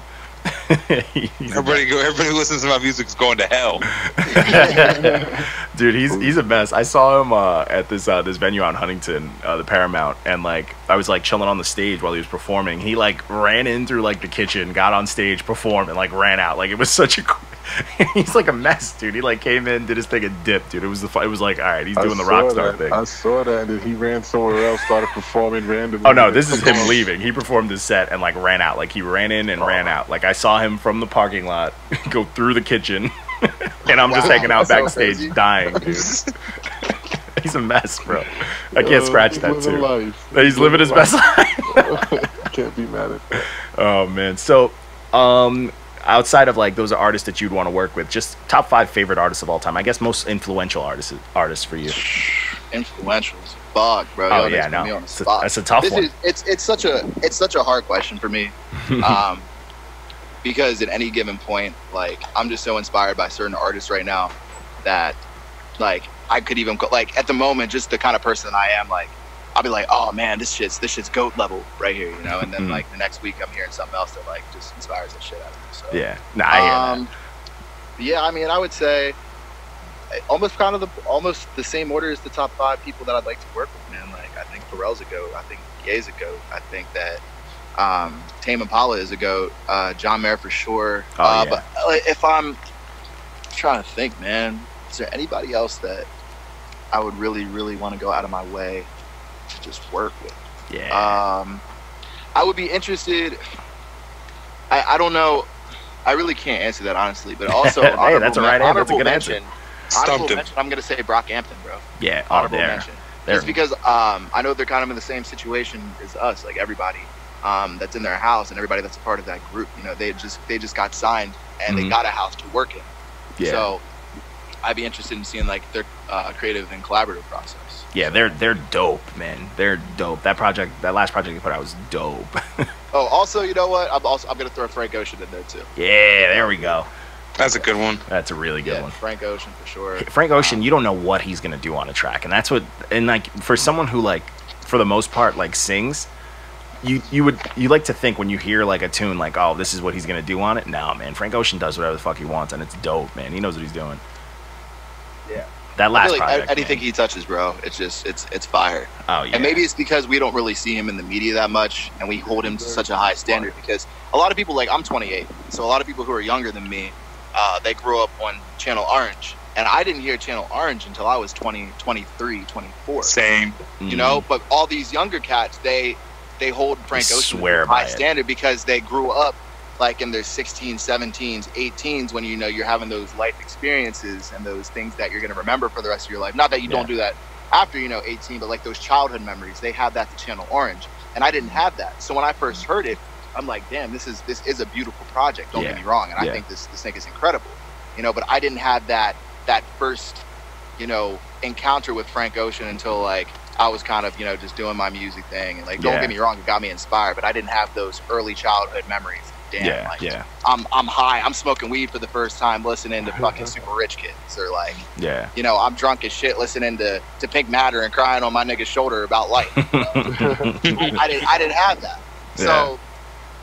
Everybody who listens to my music's going to hell. Dude, he's a mess. I saw him at this venue out in Huntington, the Paramount, and like I was like chilling on the stage while he was performing. He like ran in through like the kitchen, got on stage, performed, and like ran out. Like it was such a. He's like a mess, dude. He like came in, did his thing, and dipped, dude. It was like, all right, he's doing the rock star thing. I saw that, and then he ran somewhere else, started performing randomly. Oh no, this is him leaving. He performed his set and like ran out. Like he ran in and ran out. Like I saw him from the parking lot go through the kitchen, and I'm just hanging out backstage, so dying, dude. He's a mess, bro. I can't scratch that too. He's living his best life. Can't be mad at that. Oh man, so outside of like those artists that you'd want to work with, just top 5 favorite artists of all time. I guess most influential artists for you. Influential as fuck, bro. Oh Y'all yeah, niggas put me no, on the spot. that's a tough one. It's such a hard question for me, because at any given point, like I'm just so inspired by certain artists right now that, like, I could even go, like, at the moment, just the kind of person I am, like, I'll be like, oh man, this shit's GOAT level right here, you know. And then like the next week, I'm hearing something else that like just inspires the shit out of me. So Yeah, nah, I hear that. yeah, I mean, I would say almost the same order as the top 5 people that I'd like to work with, man. Like, I think Pharrell's a GOAT. I think Ye's a GOAT. I think that Tame Impala is a GOAT. John Mayer for sure. Oh, yeah. But if I'm trying to think, man, is there anybody else that I would really, really want to go out of my way to just work with? Yeah. I would be interested. I don't know. I really can't answer that honestly, but also Hey, that's a right answer. That's a good answer. Stumped him. I'm gonna say Brockhampton, bro. Yeah, Honorable there. mention. Just because I know they're kind of in the same situation as us, like everybody that's in their house and everybody that's a part of that group. You know, they just got signed and they got a house to work in. Yeah. So I'd be interested in seeing like their creative and collaborative process. Yeah, they're dope, man. They're dope. That last project you put out was dope. Oh, also, you know what? I'm gonna throw Frank Ocean in there too. Yeah, there we go. That's a good one. That's a really good one. Frank Ocean for sure. Frank Ocean, you don't know what he's gonna do on a track, and that's what. And like for someone who like, for the most part, like sings, you like to think when you hear like a tune like, oh, this is what he's gonna do on it. No, man, Frank Ocean does whatever the fuck he wants, and it's dope, man. He knows what he's doing. Yeah. That last Really, project, anything man. he touches, bro, it's just it's fire. Oh yeah. And maybe it's because we don't really see him in the media that much, and we hold him to such a high standard. Because a lot of people, like, I'm 28, so a lot of people who are younger than me, they grew up on Channel Orange, and I didn't hear Channel Orange until I was 20, 23, 24. Same. You know, but all these younger cats, they hold Frank Ocean swear to a high by it. standard because they grew up like in their 16s, 17s, 18s, when, you know, you're having those life experiences and those things that you're going to remember for the rest of your life. Not that you don't do that after, you know, 18, but like those childhood memories, they have that to Channel Orange. And I didn't have that. So when I first heard it, I'm like, damn, this is a beautiful project. Don't get me wrong. And I think this thing is incredible, you know, but I didn't have that first, you know, encounter with Frank Ocean until like I was kind of, you know, just doing my music thing. And like, don't get me wrong, it got me inspired, but I didn't have those early childhood memories. Damn, I'm high. I'm smoking weed for the first time listening to fucking Super Rich Kids, or like, you know, I'm drunk as shit listening to Pink Matter and crying on my nigga's shoulder about life. You know? I didn't have that. So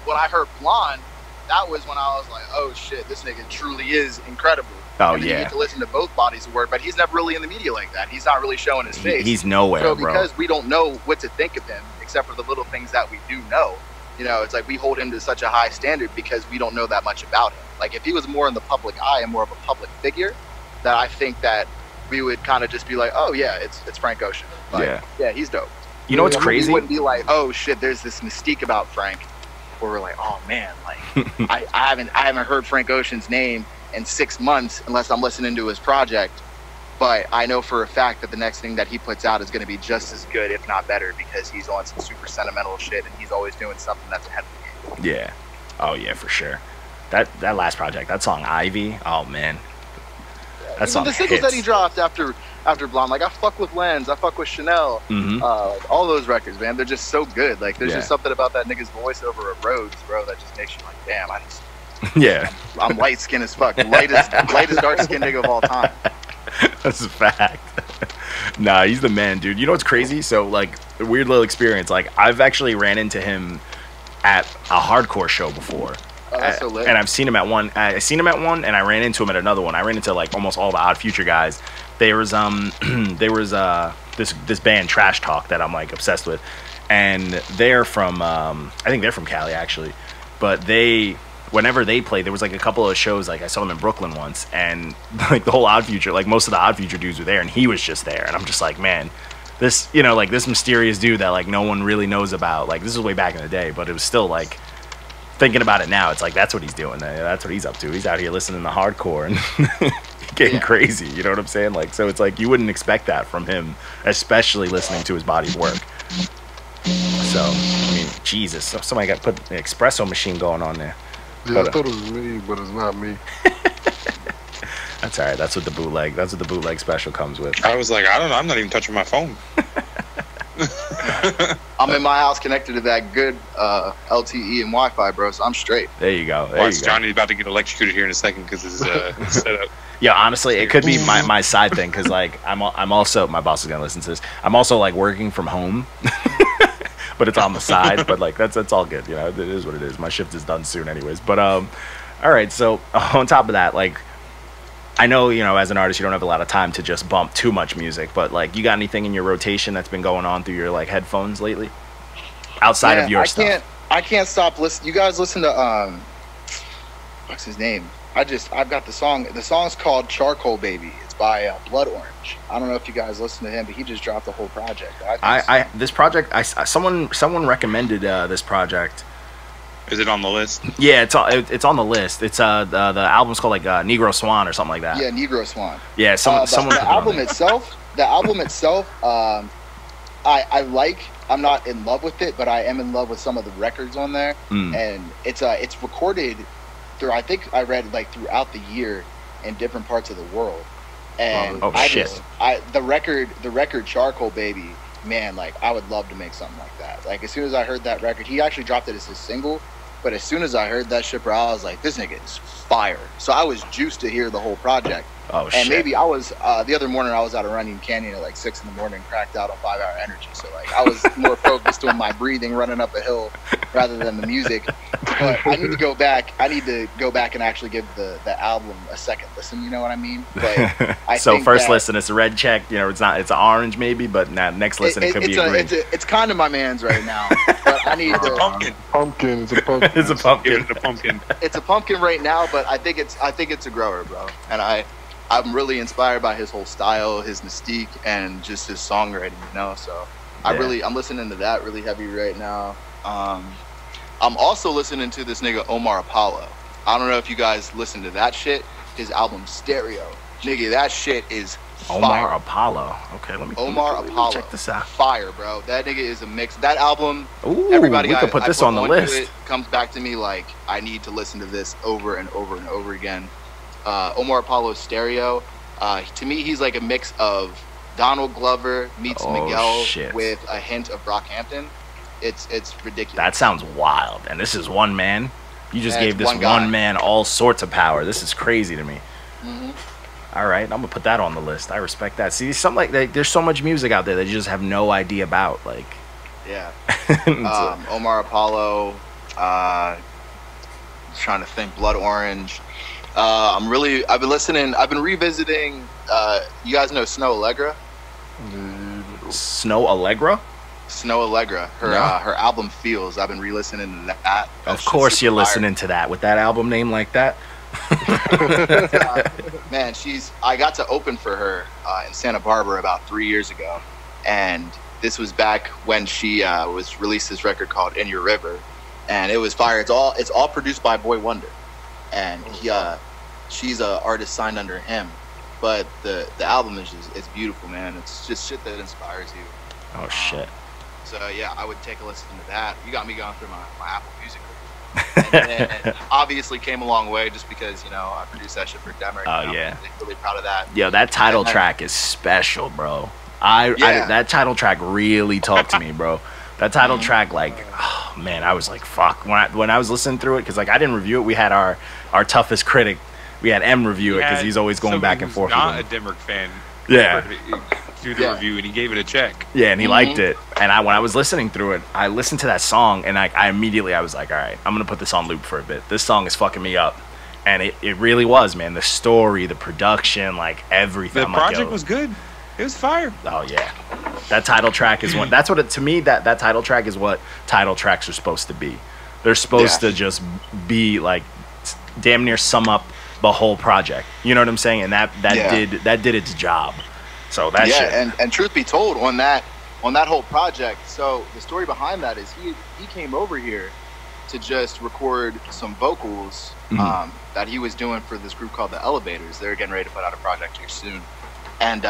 when I heard Blonde, that was when I was like, oh shit, this nigga truly is incredible. Oh and then you get to listen to both bodies of work, but he's never really in the media like that. He's not really showing his face. He's nowhere, so bro. because we don't know what to think of him, except for the little things that we do know. You know, it's like we hold him to such a high standard because we don't know that much about him. Like, if he was more in the public eye and more of a public figure, that I think that we would kind of just be like, oh yeah, it's Frank Ocean. Like, yeah, he's dope. You know what's crazy? We wouldn't be like, oh shit, there's this mystique about Frank, where we're like, oh man, like I haven't heard Frank Ocean's name in 6 months unless I'm listening to his project. But I know for a fact that the next thing that he puts out is going to be just as good, if not better, because he's on some super sentimental shit and he's always doing something that's ahead of the game. Yeah. Oh, yeah, for sure. That last project, that song Ivy, oh, man. That song the singles that he hits. dropped after Blonde, like I fuck with Lenz, I fuck with Chanel, like, all those records, man, they're just so good. Like, there's just something about that nigga's voice over a Rhodes, bro, that just makes you like, damn, I'm light skinned as fuck, lightest dark skinned nigga of all time. That's a fact. Nah, he's the man, dude. You know what's crazy? So, like, a weird little experience. Like, I've actually ran into him at a hardcore show before. Oh, that's so lit. And I've seen him at one. I seen him at one, and I ran into him at another one. I ran into like almost all the Odd Future guys. There was this band Trash Talk that I'm like obsessed with, and they're from I think they're from Cali actually, but whenever they play, there was like a couple of shows, like I saw them in Brooklyn once, and like the whole Odd Future, like most of the Odd Future dudes were there, and he was just there, and I'm just like, man, this, you know, like this mysterious dude that like no one really knows about. Like, this was way back in the day, but it was still like, thinking about it now, it's like that's what he's doing. That's what he's up to. He's out here listening to hardcore and getting crazy. You know what I'm saying? Like, so it's like you wouldn't expect that from him, especially listening to his body of work. So, I mean, Jesus, somebody got put an espresso machine going on there. Yeah, I thought it was me, but it's not me. That's all right. That's what the bootleg special comes with. I was like, I don't know. I'm not even touching my phone. I'm in my house connected to that good LTE and Wi-Fi, bro. So I'm straight. There you go. Watch, Johnny's about to get electrocuted here in a second because his setup. Yeah, honestly, it could be my side thing because like I'm also, my boss is gonna listen to this. I'm also like working from home, but it's on the side. But like that's all good. You know, it is what it is. My shift is done soon, anyways. But all right. So on top of that, like I know, you know, as an artist, you don't have a lot of time to just bump too much music. But like, you got anything in your rotation that's been going on through your like headphones lately, outside of your stuff? I can't stop listening. You guys listen to what's his name? I've got the song. The song's called Charcoal Baby. It's by Blood Orange. I don't know if you guys listen to him, but he just dropped the whole project. This project, someone recommended this project. Is it on the list? Yeah, it's on the list. It's the album's called like Negro Swan or something like that. Yeah, Negro Swan. Yeah, someone. The album itself. I like. I'm not in love with it, but I am in love with some of the records on there, and it's recorded through. I think I read like throughout the year in different parts of the world, and the record Charcoal Baby, man, like I would love to make something like that. Like as soon as I heard that record, he actually dropped it as his single, but as soon as I heard that shit, bro, I was like, this nigga is fire. So I was juiced to hear the whole project. Oh, and shit. Maybe I was the other morning I was out of Running Canyon at like 6 a.m, cracked out on 5 Hour Energy. So like I was more focused on my breathing, running up a hill, rather than the music. But I need to go back. I need to go back and actually give the album a second listen. You know what I mean? But so first listen, it's a red check. You know, it's not. It's an orange maybe, but next listen it could be a green. It's kind of my man's right now. But I need It's a pumpkin. It's a pumpkin. It's a pumpkin. Give it a pumpkin. It's a pumpkin right now, but I think it's a grower, bro. And I'm really inspired by his whole style, his mystique, and just his songwriting, you know. So I'm listening to that really heavy right now. I'm also listening to this nigga Omar Apollo. I don't know if you guys listen to that shit. His album Stereo, nigga, that shit is fire. Omar Apollo. Okay, let me check this out. Fire, bro. That nigga is a mix. That album. Ooh, everybody we could put this on the list. Comes back to me like I need to listen to this over and over and over again. Omar Apollo's Stereo. To me, he's like a mix of Donald Glover meets Miguel with a hint of Brockhampton. It's ridiculous. That sounds wild. And this is one man. You just gave this one man all sorts of power. This is crazy to me. Mm-hmm. All right, I'm gonna put that on the list. I respect that. See, something like there's so much music out there that you just have no idea about. Like, yeah. Omar Apollo. Trying to think. Blood Orange. I've been revisiting, you guys know Snow Allegra? Snow Allegra? Snow Allegra. Her album Feels. I've been re-listening to that. Of course you're listening to that with that album name like that. Man, I got to open for her in Santa Barbara about 3 years ago. And this was back when she was released this record called In Your River. And it was fire. It's all produced by Boy Wonder. And she's an artist signed under him, but the album is beautiful, man. It's just shit that inspires you. Oh shit. So yeah, I would take a listen to that. You got me going through my Apple Music. And then obviously came a long way just because, you know, I produced that shit for Demer. Oh yeah. I'm really proud of that. Yo, that title track is special, bro. That title track really talked to me, bro. That title track, like, oh, man, I was like, fuck. When I was listening through it, because like I didn't review it. We had our toughest critic. We had M review it because he's always going back and forth. Not a Demrick fan. Yeah. Do the review and he gave it a check. Yeah, and he liked it. And when I was listening through it, I listened to that song and I immediately was like, all right, I'm gonna put this on loop for a bit. This song is fucking me up, and it really was, man. The story, the production, like everything. The project was good. It was fire. Oh yeah, that title track is one. That's what to me that title track is what title tracks are supposed to be. They're supposed to just be like damn near sum up the whole project. You know what I'm saying? And that did its job. So that shit. And truth be told, on that whole project, so the story behind that is he came over here to just record some vocals that he was doing for this group called the Elevators. They're getting ready to put out a project here soon. And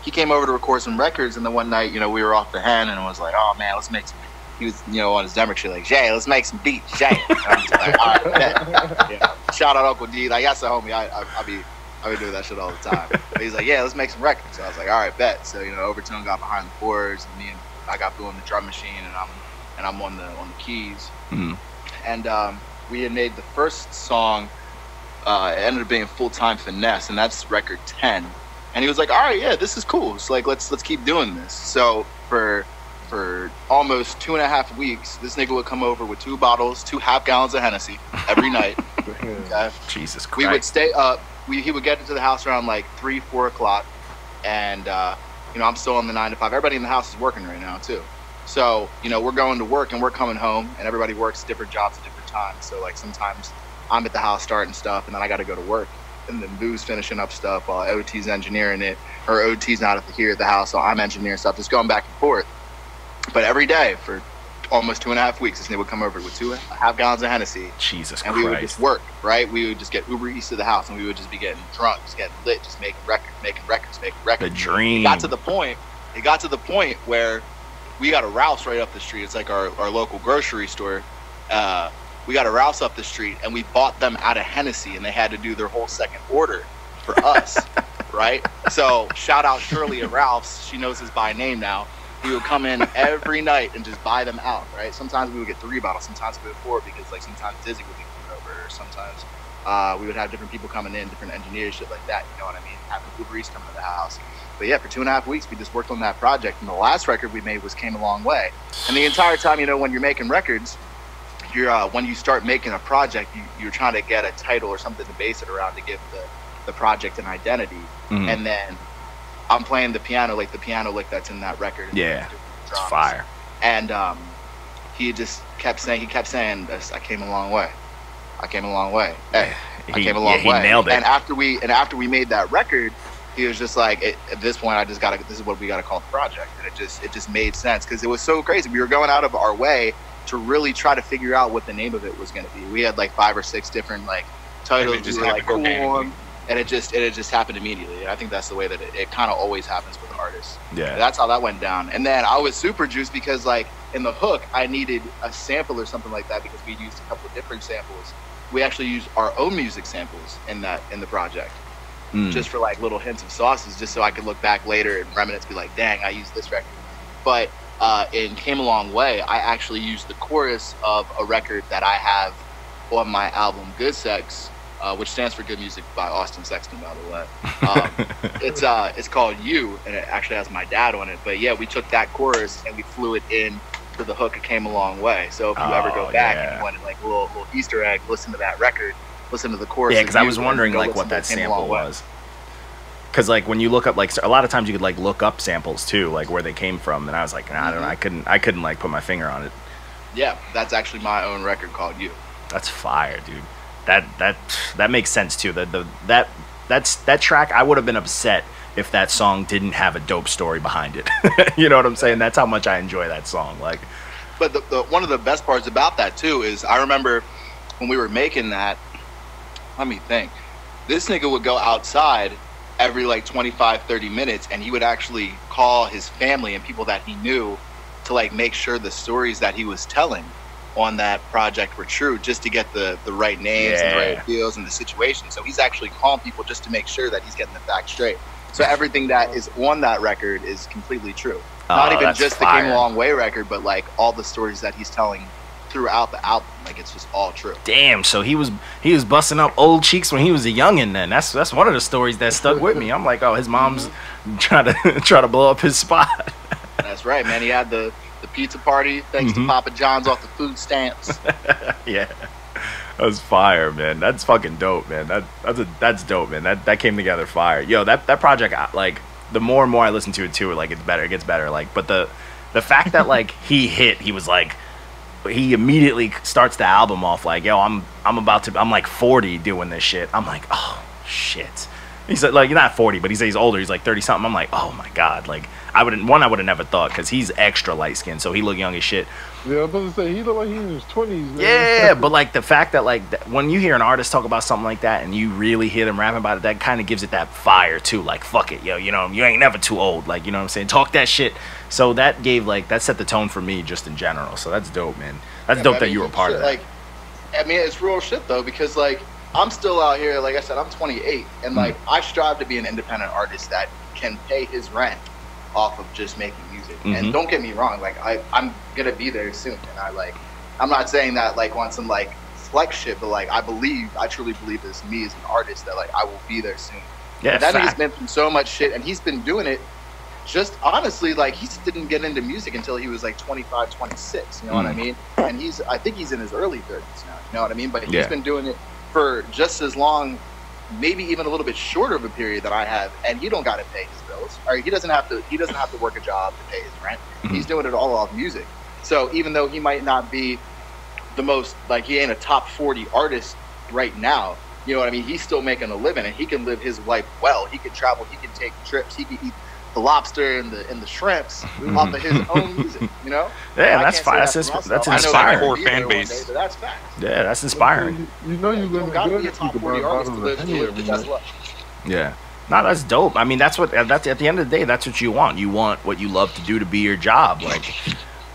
he came over to record some records, and then one night, you know, we were off the hand and was like, oh man, let's make some. He was, you know, on his Demrick shit like, Jay, let's make some beats, Jay. And I'm just like, all right, bet. Yeah. Shout out Uncle D. Like, that's a homie. I be I would do that shit all the time. But he's like, yeah, let's make some records. So I was like, all right, bet. So Overtone got behind the boards, and I got doing the drum machine, and I'm on the keys. Mm-hmm. And we had made the first song. It ended up being Full-Time Finesse, and that's record 10. And he was like, all right, yeah, this is cool. So like, let's keep doing this. So for almost 2.5 weeks, this nigga would come over with 2 bottles, 2 half-gallons of Hennessy every night. Okay? Jesus Christ. We would stay up. He would get into the house around like 3, 4 o'clock. And, I'm still on the 9 to 5. Everybody in the house is working right now, too. So, we're going to work and we're coming home, and everybody works different jobs at different times. So, like, sometimes I'm at the house starting stuff, and then I got to go to work. And then Boo's finishing up stuff while OT's engineering it, or OT's not here at the house, so I'm engineering stuff, just going back and forth. But every day for almost 2.5 weeks, this nigga would come over with 2 half-gallons of Hennessy. Jesus and Christ. we would just work, right? We would just get Uber Eats to the house, and we would just be getting drunk, just getting lit, just making records. The dream. It got to the point where we got a Ralph's right up the street. It's like our local grocery store. We got a Ralph's up the street, and we bought them out of Hennessy, and they had to do their whole second order for us, right? So shout out Shirley at Ralph's. She knows us by name now. We would come in every night and just buy them out, right? Sometimes we would get 3 bottles, sometimes we would 4, because like sometimes Dizzy would be coming over, or sometimes we would have different people coming in, different engineers, shit like that. You know what I mean? Having Uber Eats coming to the house. But yeah, for 2.5 weeks, we just worked on that project, and the last record we made was Came a Long Way. And the entire time, when you're making records, when you start making a project, you're trying to get a title or something to base it around to give the project an identity. Mm-hmm. And then I'm playing the piano lick that's in that record. Yeah, it's fire. And he just kept saying this, I came a long way. I came a long way. Hey, I came a long way. He nailed it. And after we made that record, he was just like, at this point, this is what we got to call the project. And it just made sense, because it was so crazy. We were going out of our way to really try to figure out what the name of it was going to be. We had like 5 or 6 different like titles we were like cool on, and it just happened immediately. And I think that's the way that it kind of always happens with artists. Yeah, that's how that went down. And then I was super juiced because like in the hook I needed a sample or something like that, because we used a couple of different samples. We actually used our own music samples in the project, just for like little hints of sauces, just so I could look back later and reminisce, be like, dang, I used this record. But in Came a Long Way, I actually used the chorus of a record that I have on my album Good Sex, which stands for Good Music by Austin Sexton, by the way. It's called You, and it actually has my dad on it. But yeah, we took that chorus and we flew it in to the hook. It Came a Long Way. So if you ever go back and you wanted like a little Easter egg, listen to that record, listen to the chorus. Yeah, because I was wondering like what that sample was. Because like when you look up, like a lot of times you could like look up samples too, like where they came from, and I was like, nah, I don't know, I couldn't like put my finger on it. Yeah, that's actually my own record called You. That's fire, dude. That makes sense too. That track, I would have been upset if that song didn't have a dope story behind it. You know what I'm saying? That's how much I enjoy that song. Like, but the one of the best parts about that too is I remember when we were making that. Let me think. This nigga would go outside every like 25-30 minutes, and he would actually call his family and people that he knew to like make sure the stories that he was telling on that project were true, just to get the right names and the right feels and the situation. So he's actually calling people just to make sure that he's getting the facts straight. So everything that is on that record is completely true. Not even just the Came a Long Way record, but like all the stories that he's telling throughout the album. Like it's just all true. Damn, so he was busting up old cheeks when he was a youngin'. Then that's one of the stories that stuck with me. I'm like, oh, his mom's trying to blow up his spot. That's right, man. He had the pizza party thanks to Papa John's off the food stamps. Yeah, that was fire, man. That's fucking dope, man. That's dope, man. That came together fire. Yo, that project, like the more and more I listen to it too, like it gets better. Like, but the fact that like he was like, he immediately starts the album off like, yo, I'm like 40 doing this shit. I'm like, oh shit. He's like, you're not 40, but he says he's older. He's like 30 something. I'm like, oh my god. Like I would have never thought, because he's extra light skinned, so he look young as shit. Yeah, I was about to say he looked like he was in his 20s. Man. Yeah, but like the fact that like when you hear an artist talk about something like that and you really hear them rapping about it, that kind of gives it that fire too. Like fuck it, yo, you know, you ain't never too old. Like, you know what I'm saying? Talk that shit. So that set the tone for me just in general. So that's dope, man. That's dope that you were a part of that. Like, I mean, it's real shit though, because like I'm still out here. Like I said, I'm 28, and like I strive to be an independent artist that can pay his rent off of just making music. And don't get me wrong, like I'm gonna be there soon, and I'm not saying that like on some like flex shit, but like I truly believe as me as an artist that like I will be there soon. Yeah, that nigga's been through so much shit, and he's been doing it. Just honestly, like he didn't get into music until he was like 25, 26. You know what I mean? And I think he's in his early 30s now. You know what I mean? But he's been doing it for just as long, maybe even a little bit shorter of a period than I have. And he don't got to pay his bills, or he doesn't have to work a job to pay his rent. He's doing it all off music. So even though he might not be the most, like he ain't a top 40 artist right now, you know what I mean? He's still making a living, and he can live his life well. He can travel, he can take trips, he can eat the lobster and the shrimps off of his own music, you know? Yeah, that's fine. That's inspiring. Core fan base. But that's fact. Yeah, that's inspiring. You know you're You gonna gotta good be a if top you 40 can buy artist to bottles live of to Henny live every the best night. life. Yeah. No, that's dope. I mean, that's at the end of the day, that's what you want. You want what you love to do to be your job. Like,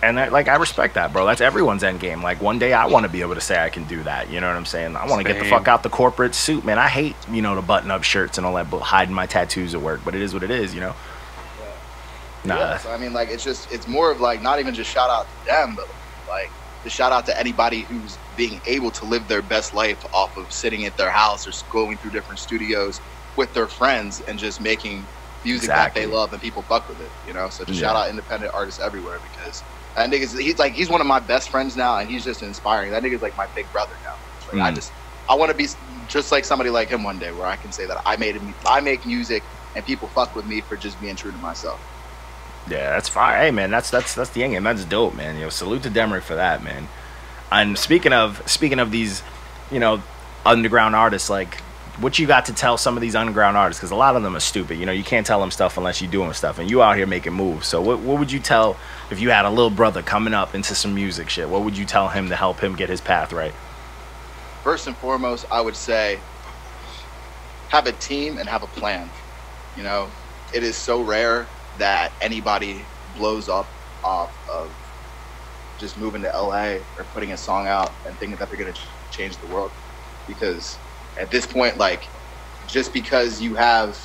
and I respect that, bro. That's everyone's end game. Like, one day I want to be able to say I can do that. You know what I'm saying? I want to get the fuck out the corporate suit, man. I hate, the button-up shirts and all that, but hiding my tattoos at work. But it is what it is, you know? Nah. Yeah, so I mean, like, it's more of like not even just shout out to them, but like the shout out to anybody who's being able to live their best life off of sitting at their house or going through different studios with their friends and just making music that they love and people fuck with it, you know? So just shout out independent artists everywhere, because that nigga's he's one of my best friends now, and he's just inspiring. That nigga's like my big brother now. Like I want to be just like somebody like him one day, where I can say that I make music and people fuck with me for just being true to myself. Yeah, that's fine. Hey, man, that's the end game. That's dope, man. Salute to Demrick for that, man. And speaking of these, underground artists, like, what you got to tell some of these underground artists? Because a lot of them are stupid. You can't tell them stuff unless you're doing stuff, and you out here making moves. So what would you tell if you had a little brother coming up into some music shit? What would you tell him to help him get his path right? First and foremost, I would say have a team and have a plan. It is so rare that anybody blows up off of just moving to LA or putting a song out and thinking that they're going to change the world. Because at this point, like, just because you have,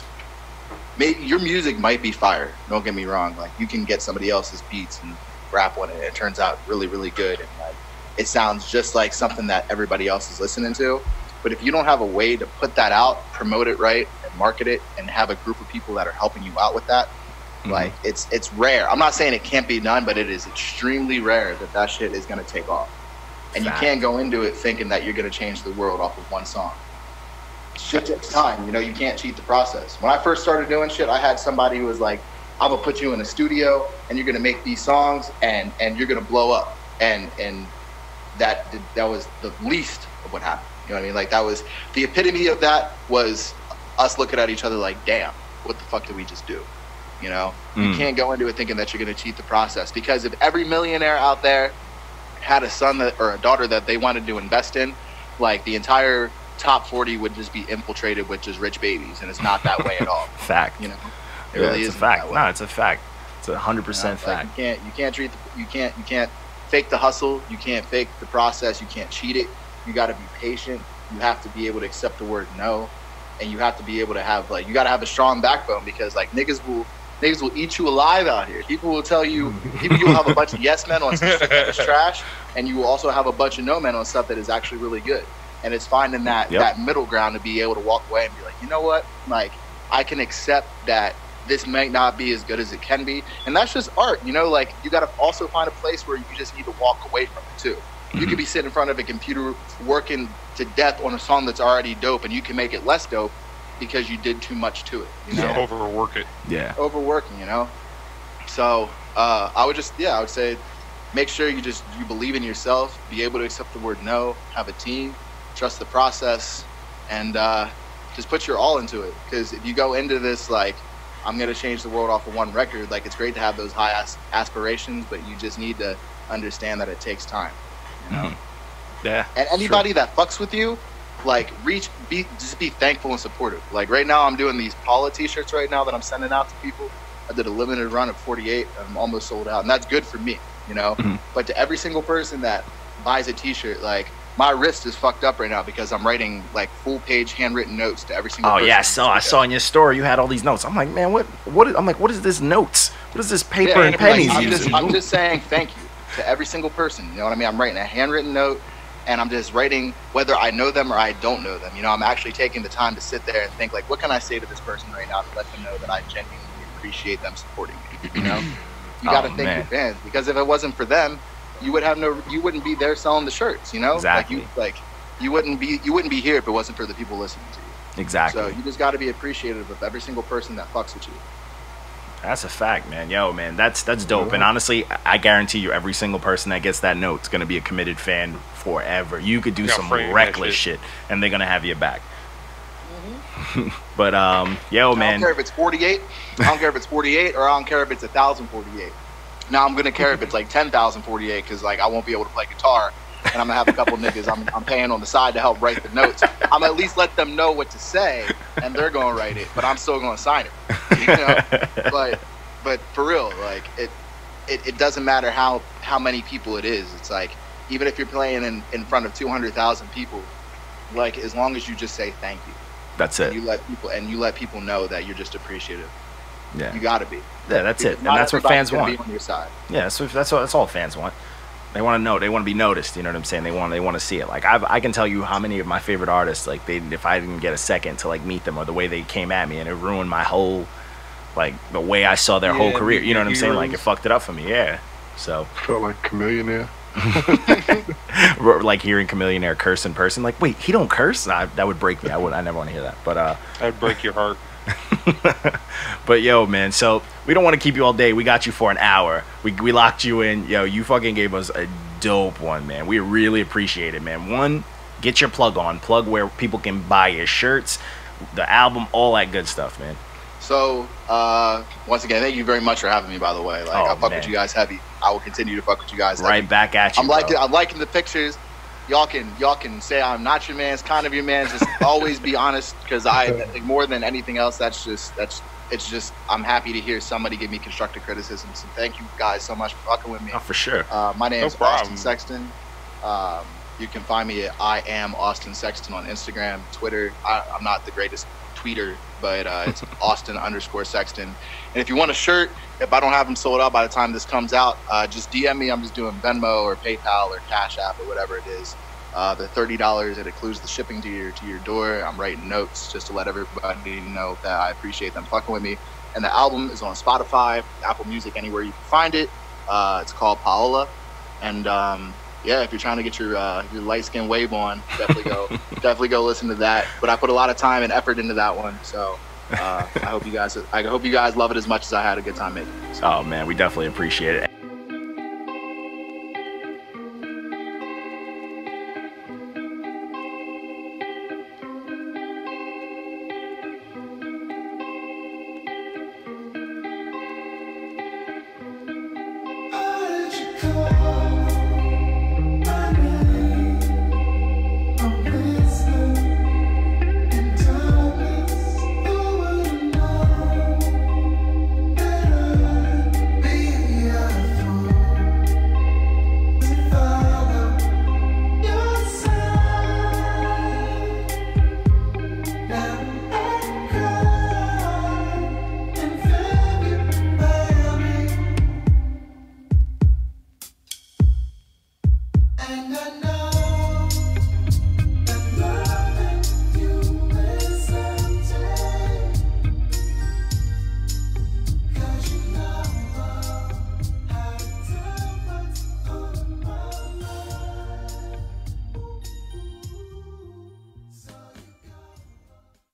maybe your music might be fire, don't get me wrong, like, you can get somebody else's beats and rap on it, and it turns out really, really good, and like it sounds just like something that everybody else is listening to. But if you don't have a way to put that out, promote it right, and market it, and have a group of people that are helping you out with that, like, it's rare. I'm not saying it can't be done, but it is extremely rare that shit is going to take off. And you can't go into it thinking that you're going to change the world off of one song. Shit takes time. You can't cheat the process. When I first started doing shit, I had somebody who was like, I'm going to put you in a studio, and you're going to make these songs, and you're going to blow up. And that was the least of what happened. You know what I mean? Like, that was the epitome of that, was us looking at each other like, damn, what the fuck did we just do? You can't go into it thinking that you're going to cheat the process, because if every millionaire out there had a son or a daughter that they wanted to invest in, like, the entire top 40 would just be infiltrated with just rich babies, and it's not that way at all. Fact. It really is a fact. No, it's a fact. It's 100% fact. You can't fake the hustle. You can't fake the process. You can't cheat it. You got to be patient. You have to be able to accept the word no, and you have to be able to have, like, you got to have a strong backbone, because like niggas will eat you alive out here. People will tell you, you'll have a bunch of yes men on stuff that is trash, and you will also have a bunch of no men on stuff that is actually really good. And it's finding that middle ground to be able to walk away and be like, you know what? Like, I can accept that this might not be as good as it can be. And that's just art, like, you got to also find a place where you just need to walk away from it too. You could be sitting in front of a computer working to death on a song that's already dope, and you can make it less dope because you did too much to it. Overwork it. Yeah. Overworking, So I would say make sure you believe in yourself, be able to accept the word no, have a team, trust the process, and just put your all into it. Because if you go into this like, I'm going to change the world off of one record, like, it's great to have those high aspirations, but you just need to understand that it takes time. Yeah. And anybody that fucks with you, like, just be thankful and supportive. Like, right now I'm doing these PAOLA t-shirts right now that I'm sending out to people. I did a limited run of 48, and I'm almost sold out, and that's good for me, But to every single person that buys a t-shirt, like, my wrist is fucked up right now because I'm writing like full page handwritten notes to every single Oh person. yeah, I saw in your story you had all these notes. I'm like, man, what is this notes? What is this paper and pennies like, using? I'm just saying thank you to every single person. You know what I mean? I'm writing a handwritten note, and I'm just writing whether I know them or I don't know them. You know, I'm actually taking the time to sit there and think like, what can I say to this person right now to let them know that I genuinely appreciate them supporting me. You know, you got to thank your fans, because if it wasn't for them, you wouldn't be there selling the shirts. You know, exactly. You wouldn't be here if it wasn't for the people listening to you. Exactly. So you just got to be appreciative of every single person that fucks with you. That's a fact, man. Yo, man, that's dope. And honestly, I guarantee you, every single person that gets that note is gonna be a committed fan forever. You could do some reckless shit, and they're gonna have your back. But yo, man. I don't care if it's 48. I don't care if it's 48, or I don't care if it's 1,048. Now I'm gonna care if it's like 10,048, because like I won't be able to play guitar, and I'm gonna have a couple niggas I'm paying on the side to help write the notes. I'm at least let them know what to say, and they're gonna write it, but I'm still gonna sign it. You know? But for real, like it doesn't matter how many people it is. It's like, even if you're playing in front of 200,000 people, like, as long as you just say thank you. That's it. You let people know that you're just appreciative. Yeah. You gotta be. Yeah, that's it. And that's what fans want. Be on your side. Yeah, that's all fans want. They want to know. They want to be noticed. You know what I'm saying? They want to see it. Like I can tell you how many of my favorite artists, like, if I didn't get a second to like meet them, or the way they came at me, and it ruined my whole, like, the way I saw their whole career. You know what I'm saying? Like, it fucked it up for me. Yeah. So Felt like Chameleonaire. like hearing Chameleonaire curse in person, like, wait, he don't curse? That would break me. I never want to hear that. But that'd break your heart. But yo, man, so we don't want to keep you all day. We got you for an hour. We locked you in. Yo, you fucking gave us a dope one, man. We really appreciate it, man. One, get your plug where people can buy your shirts, the album, all that good stuff, man. So once again, thank you very much for having me, by the way. Like, I fuck with you guys heavy. I will continue to fuck with you guys heavy. Right back at you. I'm liking the pictures. Y'all can say I'm not your man's, kind of your man's. Just always be honest, because more than anything else, it's just I'm happy to hear somebody give me constructive criticism. So thank you guys so much for fucking with me. Oh, for sure. My name is Austin Sexton. You can find me at iamaustinsexton on Instagram, Twitter. I'm not the greatest tweeter, but it's Austin_Sexton. And if you want a shirt, if I don't have them sold out by the time this comes out, just DM me. I'm just doing Venmo or PayPal or Cash App or whatever it is. The $30, it includes the shipping to your door. I'm writing notes just to let everybody know that I appreciate them fucking with me. And the album is on Spotify, Apple Music, anywhere you can find it. It's called PAOLA. And yeah, if you're trying to get your light skin wave on, definitely go listen to that. But I put a lot of time and effort into that one, so I hope you guys love it as much as I had a good time making it. So. Oh man, we definitely appreciate it.